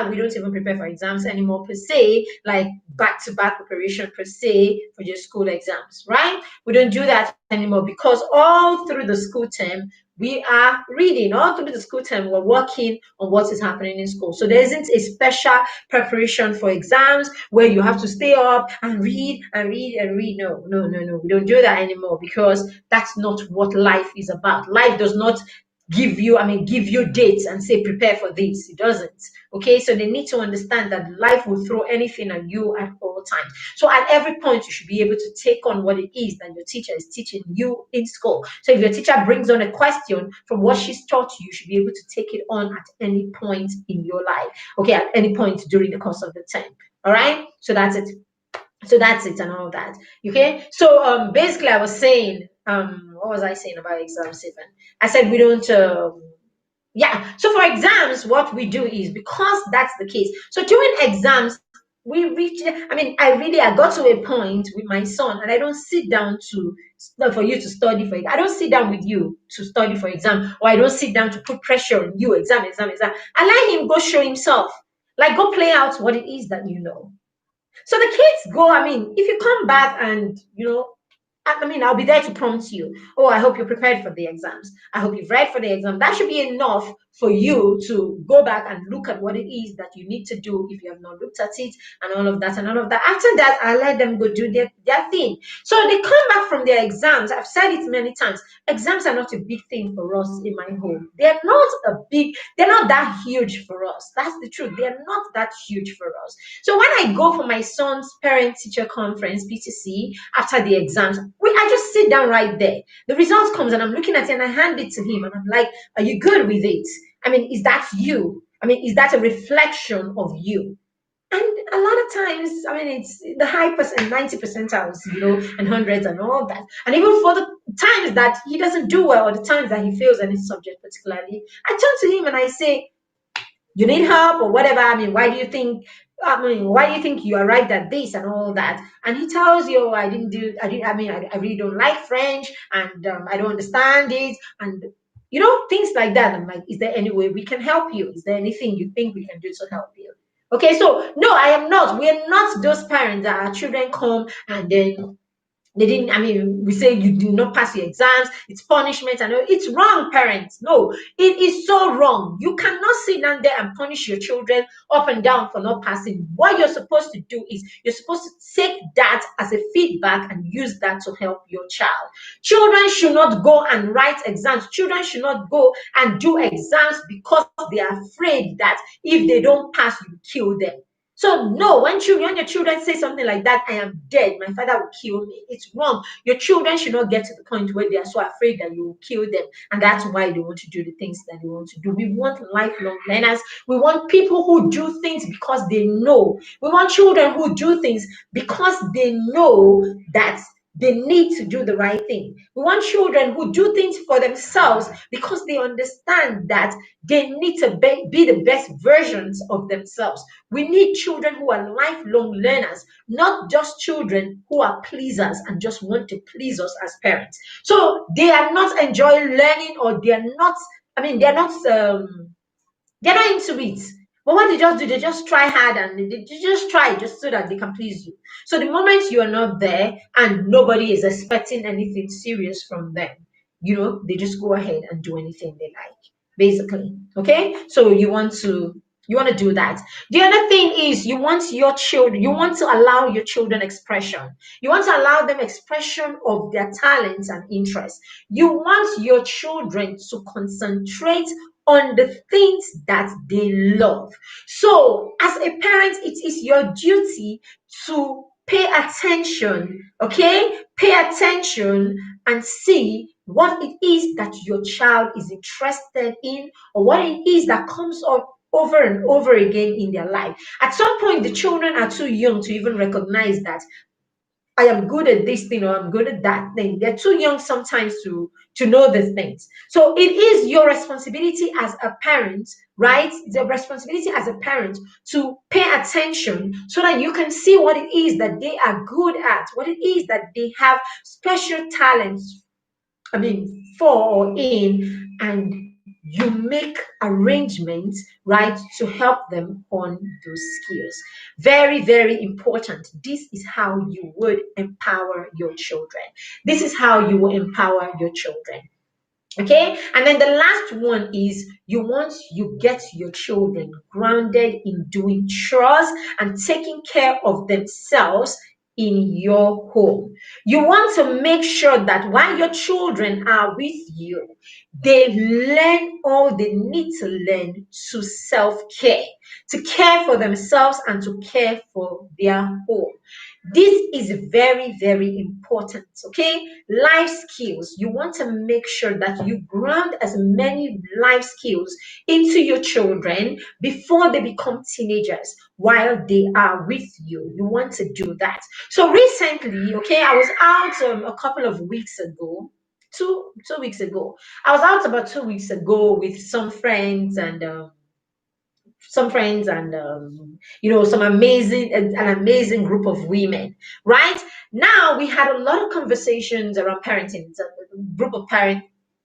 we don't even prepare for exams anymore per se, like back-to-back preparation per se for your school exams, right? We don't do that anymore because all through the school term, we are reading. All through the school term, we're working on what is happening in school. So there isn't a special preparation for exams where you have to stay up and read and read and read. No, no, no, no. We don't do that anymore because that's not what life is about. Life does not give you dates and say prepare for this. It doesn't. Okay, so they need to understand that life will throw anything at you at all times. So at every point you should be able to take on what it is that your teacher is teaching you in school. So if your teacher brings on a question from what she's taught you should be able to take it on at any point in your life. Okay, at any point during the course of the term. All right, so that's it. And all that. Okay, so basically I was saying, what was I saying about exams even? I said we don't yeah, so for exams what we do is, because that's the case, so during exams we reach, I got to a point with my son and I don't sit down to for you to study for it. I don't sit down with you to study for exam, or I don't sit down to put pressure on you, exam. I let him go show himself, like go play out what it is that you know. So the kids go, if you come back and, I'll be there to prompt you. Oh, I hope you're prepared for the exams. I hope you've read for the exam. That should be enough for you to go back and look at what it is that you need to do if you have not looked at it and all of that and all of that. After that, I let them go do their thing. So they come back from their exams. I've said it many times. Exams are not a big thing for us in my home. They're not that huge for us. That's the truth. They're not that huge for us. So when I go for my son's parent-teacher conference, PTC, after the exams, I just sit down right there. The results comes and I'm looking at it and I hand it to him and I'm like, are you good with it? Is that you? Is that a reflection of you? And a lot of times, it's the high percent, 90 percentiles, and hundreds and all that. And even for the times that he doesn't do well, or the times that he fails in his subject particularly, I turn to him and I say, you need help or whatever. Why do you think? Why do you think you arrived at this and all that? And he tells you, "Oh, I didn't do. I didn't. I really don't like French, and I don't understand it, and things like that." I'm like, "Is there any way we can help you? Is there anything you think we can do to help you?" Okay, so no, I am not. We are not those parents that our children come and then they didn't, we say you do not pass your exams, it's punishment. And it's wrong, parents. No, it is so wrong. You cannot sit down there and punish your children up and down for not passing. What you're supposed to do is you're supposed to take that as a feedback and use that to help your child. Children should not go and write exams. Children should not go and do exams because they are afraid that if they don't pass, you kill them. So no, when your children say something like that, I am dead, my father will kill me. It's wrong. Your children should not get to the point where they are so afraid that you will kill them. And that's why they want to do the things that they want to do. We want lifelong learners. We want people who do things because they know. We want children who do things because they know that they need to do the right thing. We want children who do things for themselves because they understand that they need to be the best versions of themselves. We need children who are lifelong learners, not just children who are pleasers and just want to please us as parents. So they are not enjoying learning, or they are not, they're not into it. But what they just do, they just try hard and they just try just so that they can please you. So the moment you are not there and nobody is expecting anything serious from them, they just go ahead and do anything they like, basically. Okay? So you want to You want to do that. The other thing is you want your children, you want to allow your children expression. You want to allow them expression of their talents and interests. You want your children to concentrate on the things that they love. So, as a parent, it is your duty to pay attention, okay? Pay attention and see what it is that your child is interested in, or what it is that comes up over and over again in their life. At some point, the children are too young to even recognize that I am good at this thing or I'm good at that thing. They're too young sometimes to know these things. So it is your responsibility as a parent, right? It's a responsibility as a parent to pay attention so that you can see what it is that they are good at, what it is that they have special talents, for or in, and you make arrangements, right, to help them on those skills. Very, very important. This is how you would empower your children. This is how you will empower your children. Okay, and then the last one is you get your children grounded in doing chores and taking care of themselves in your home. You want to make sure that while your children are with you, they learn all they need to learn to self-care, to care for themselves and to care for their home. This is very, very important. Okay, life skills. You want to make sure that you ground as many life skills into your children before they become teenagers while they are with you. You want to do that. So recently, okay, I was out a couple of weeks ago. Two weeks ago, I was out about 2 weeks ago with some friends and some amazing an amazing group of women, right? Now we had a lot of conversations around parenting. It's a group of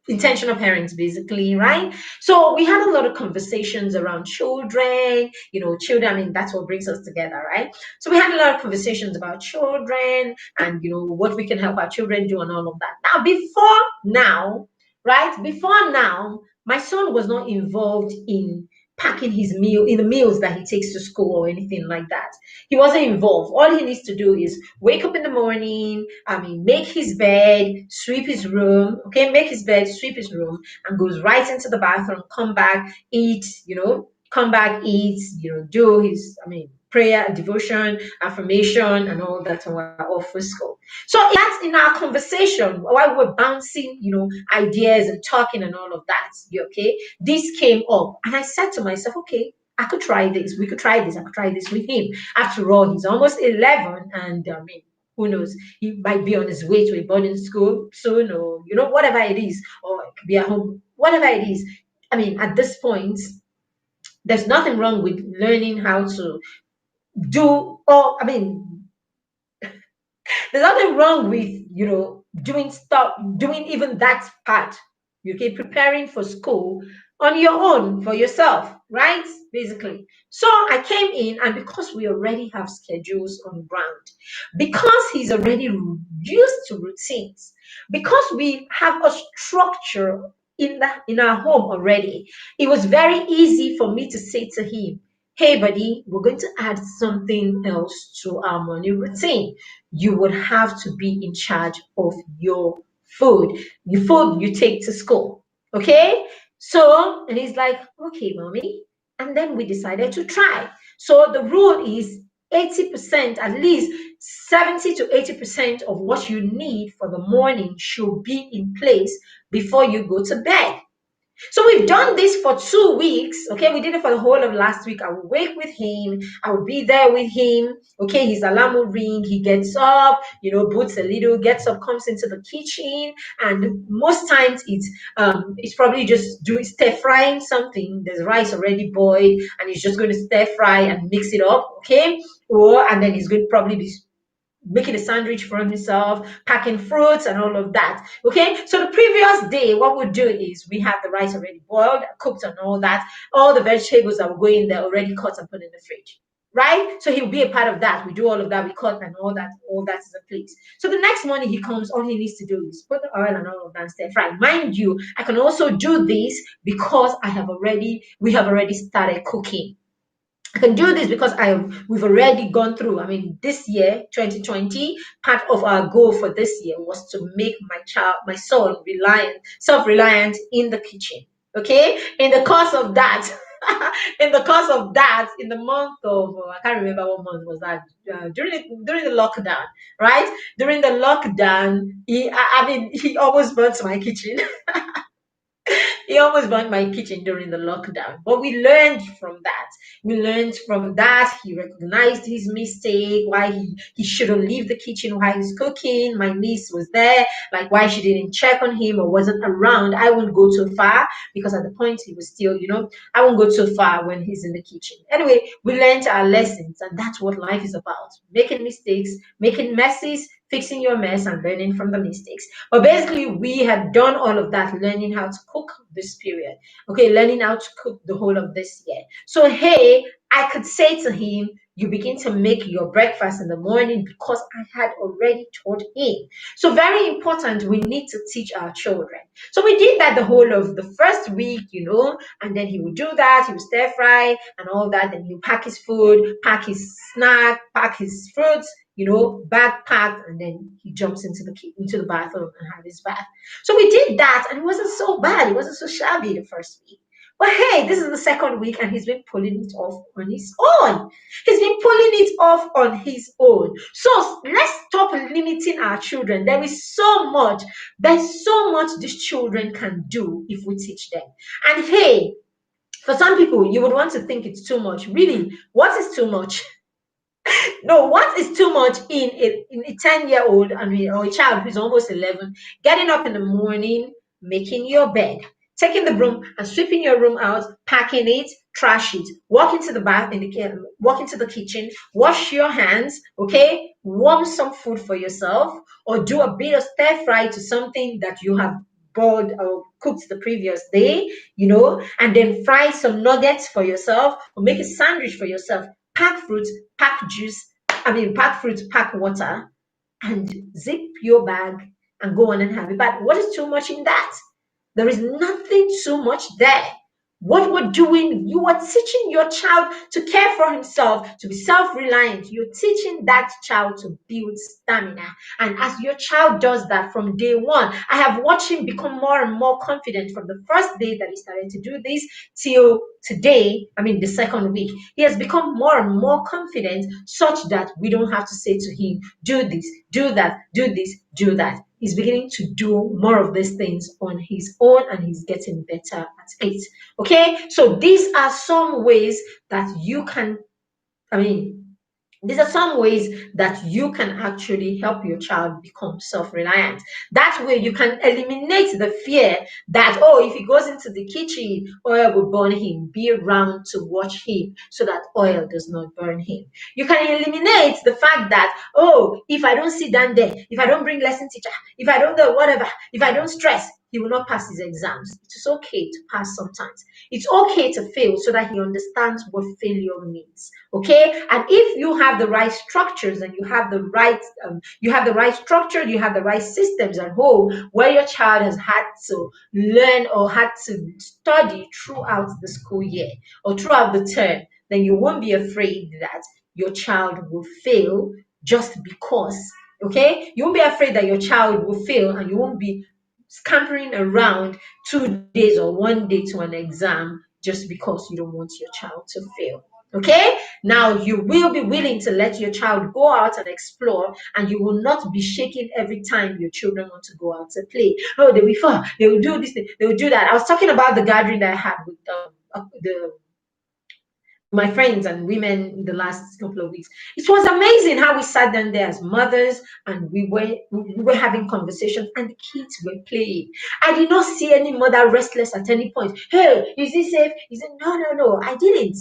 intentional parents, basically, right? So we had a lot of conversations around children. Children, that's what brings us together, right? So we had a lot of conversations about children and what we can help our children do and all of that. Before now, my son was not involved in packing his meal in the meals that he takes to school or anything like that. He wasn't involved. All he needs to do is wake up in the morning, make his bed, sweep his room, okay, make his bed, sweep his room, and goes right into the bathroom, come back, eat, do his, prayer, devotion, affirmation, and all that, and we're off for school. So that's in our conversation while we're bouncing, ideas and talking and all of that. Okay, this came up, and I said to myself, okay, I could try this. We could try this. I could try this with him. After all, he's almost 11, and who knows? He might be on his way to a boarding school soon, or whatever it is, or it could be at home, whatever it is. At this point, there's nothing wrong with learning how to do, or there's nothing wrong with doing stuff, doing even that part. Okay, preparing for school on your own for yourself, right? Basically. So I came in, and because we already have schedules on ground, because he's already used to routines, because we have a structure in our home already, it was very easy for me to say to him, hey buddy, we're going to add something else to our morning routine. You would have to be in charge of your food you take to school. Okay? So, and he's like, okay, mommy. And then we decided to try. So the rule is 80%, at least 70 to 80% of what you need for the morning should be in place before you go to bed. So we've done this for 2 weeks. Okay, we did it for the whole of last week. I would wake with him. I would be there with him. Okay, his alarm will ring. He gets up, boots a little, gets up, comes into the kitchen, and most times it's probably just doing stir frying something. There's rice already boiled, and he's just going to stir fry and mix it up. Okay, and then he's going to probably be making a sandwich for himself, packing fruits and all of that. Okay, so the previous day, what we'll do is we have the rice already boiled, cooked, and all that. All the vegetables that will go in there already cut and put in the fridge. Right? So he'll be a part of that. We do all of that, we cut and all that is in place. So the next morning he comes, all he needs to do is put the oil and all of that and stir fry. Mind you, I can also do this because we have already started cooking. I can do this because we've already gone through. I mean, this year, 2020, part of our goal for this year was to make my son reliant, self-reliant in the kitchen. Okay? In the course of that, in the month of I can't remember what month was that, during the lockdown, right? During the lockdown, I mean, he almost burnt my kitchen. He almost burned my kitchen during the lockdown. But we learned from that. We learned from that. He recognized his mistake, why he shouldn't leave the kitchen while he's cooking. My niece was there, like why she didn't check on him or wasn't around. I wouldn't go too far because at the point he was still, I won't go too far when he's in the kitchen. Anyway, we learned our lessons, and that's what life is about: making mistakes, making messes, fixing your mess, and learning from the mistakes. But basically, we had done all of that, learning how to cook this period. Okay, learning how to cook the whole of this year. So, hey, I could say to him, you begin to make your breakfast in the morning because I had already taught him. So, very important, we need to teach our children. So, we did that the whole of the first week, and then he would do that. He would stir fry and all that. Then he would pack his food, pack his snack, pack his fruits, backpack, and then he jumps into the bathroom and have his bath. So we did that, and it wasn't so bad. It wasn't so shabby the first week. But hey, this is the second week, and he's been pulling it off on his own. He's been pulling it off on his own. So let's stop limiting our children. There's so much these children can do if we teach them. And hey, for some people, you would want to think it's too much. Really, what is too much? No, what is too much in a 10-year-old, I mean, or a child who's almost 11, getting up in the morning, making your bed, taking the broom and sweeping your room out, packing it, trash it, walk into the kitchen, wash your hands, okay, warm some food for yourself, or do a bit of stir fry to something that you have boiled or cooked the previous day, and then fry some nuggets for yourself or make a sandwich for yourself. Pack fruit, pack fruit, pack water, and zip your bag and go on and have it. But what is too much in that? There is nothing too much there. What we're doing, you are teaching your child to care for himself, to be self-reliant. You're teaching that child to build stamina. And as your child does that from day one, I have watched him become more and more confident from the first day that he started to do this till today, I mean the second week. He has become more and more confident such that we don't have to say to him, do this, do that, do this, do that. He's beginning to do more of these things on his own, and he's getting better at it. Okay, so these are some ways that you can, I mean, these are some ways that you can actually help your child become self-reliant. That way you can eliminate the fear that, oh, if he goes into the kitchen, oil will burn him. Be around to watch him so that oil does not burn him. You can eliminate the fact that, oh, if I don't sit down there, if I don't bring lesson teacher, if I don't do whatever, if I don't stress, he will not pass his exams. It is okay to pass sometimes. It's okay to fail so that he understands what failure means. Okay, and if you have the right structures and you have the right structure, you have the right systems at home where your child has had to learn or had to study throughout the school year or throughout the term, then you won't be afraid that your child will fail just because. Okay, you won't be afraid that your child will fail, and you won't be scampering around 2 days or one day to an exam just because you don't want your child to fail. Okay, now you will be willing to let your child go out and explore, and you will not be shaking every time your children want to go out to play. Oh, they will fall, they will do this, they will do that. I was talking about the gathering that I had with the my friends and women in the last couple of weeks. It was amazing how we sat down there as mothers, and we were having conversations, and the kids were playing. I did not see any mother restless at any point. Hey, is this safe? Is it? No, no, no. I didn't.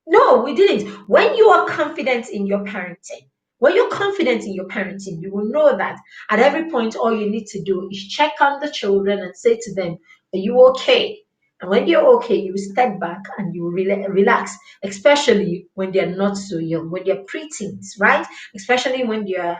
No, we didn't. When you are confident in your parenting, when you're confident in your parenting, you will know that at every point, all you need to do is check on the children and say to them, are you okay? And when you're okay, you step back and you relax, especially when they're not so young, when they're preteens, right? Especially when they're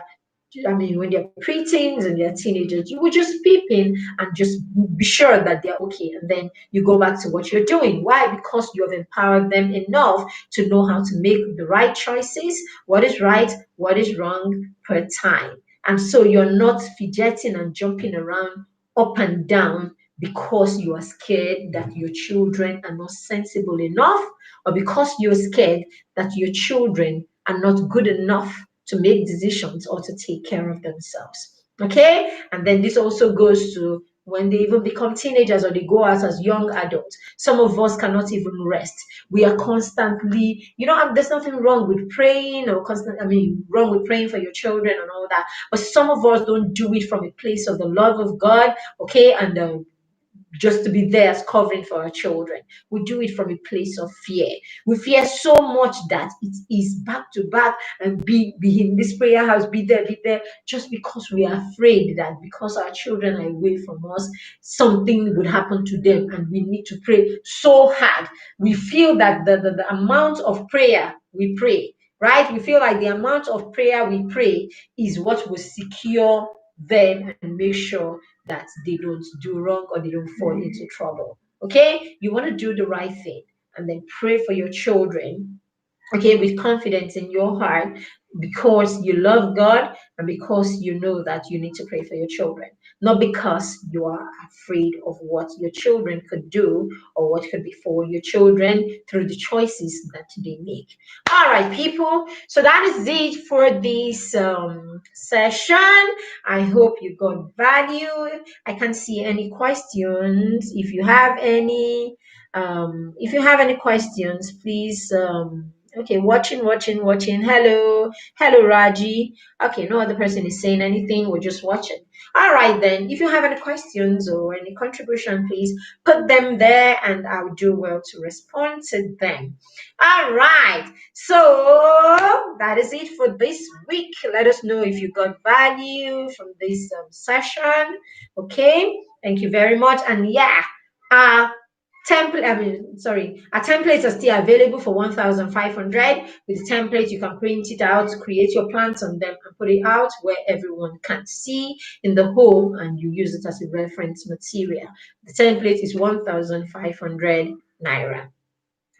I mean, when they're preteens and they're teenagers, you would just peep in and just be sure that they're okay. And then you go back to what you're doing. Why? Because you have empowered them enough to know how to make the right choices, what is right, what is wrong per time. And so you're not fidgeting and jumping around up and down because you are scared that your children are not sensible enough, or because you're scared that your children are not good enough to make decisions or to take care of themselves. Okay? And then this also goes to when they even become teenagers or they go out as young adults. Some of us cannot even rest. We are constantly, there's nothing wrong with praying or wrong with praying for your children and all that. But some of us don't do it from a place of the love of God, okay? And just to be there as covering for our children. We do it from a place of fear. We fear so much that it is back to back and be in this prayer house, be there, just because we are afraid that because our children are away from us, something would happen to them and we need to pray so hard. We feel that the amount of prayer we pray, right? We feel like the amount of prayer we pray is what will secure them and make sure that they don't do wrong or they don't fall into trouble. Okay? You want to do the right thing and then pray for your children, okay, with confidence in your heart, because you love God and because you know that you need to pray for your children, not because you are afraid of what your children could do or what could befall your children through the choices that they make. All right, people. So that is it for this session. I hope you got value. I can't see any questions. If you have any questions, please. Okay, watching. Hello, Raji. Okay, no other person is saying anything. We're just watching. All right, then. If you have any questions or any contribution, please put them there, and I'll do well to respond to them. All right. So that is it for this week. Let us know if you got value from this session. Okay. Thank you very much. And yeah, uh, our templates are still available for 1,500. With the template, you can print it out, create your plans on them, and put it out where everyone can see in the home, and you use it as a reference material. The template is 1,500 naira.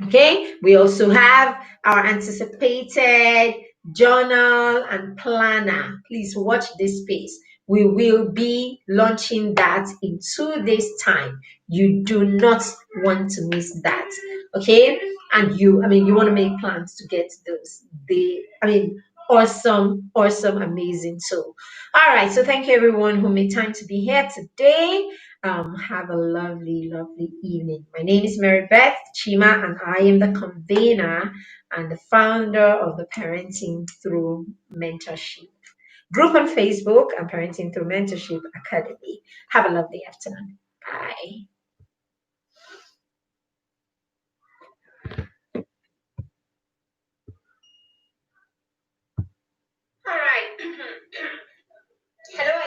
Okay, we also have our anticipated journal and planner. Please watch this space. We will be launching that in 2 days' time. You do not want to miss that. Okay, and you want to make plans to get those. Awesome, amazing. So, all right. So, thank you everyone who made time to be here today. Have a lovely evening. My name is Mary Beth Chima, and I am the convener and the founder of the Parenting Through Mentorship group on Facebook and Parenting Through Mentorship Academy. Have a lovely afternoon. Bye. All right.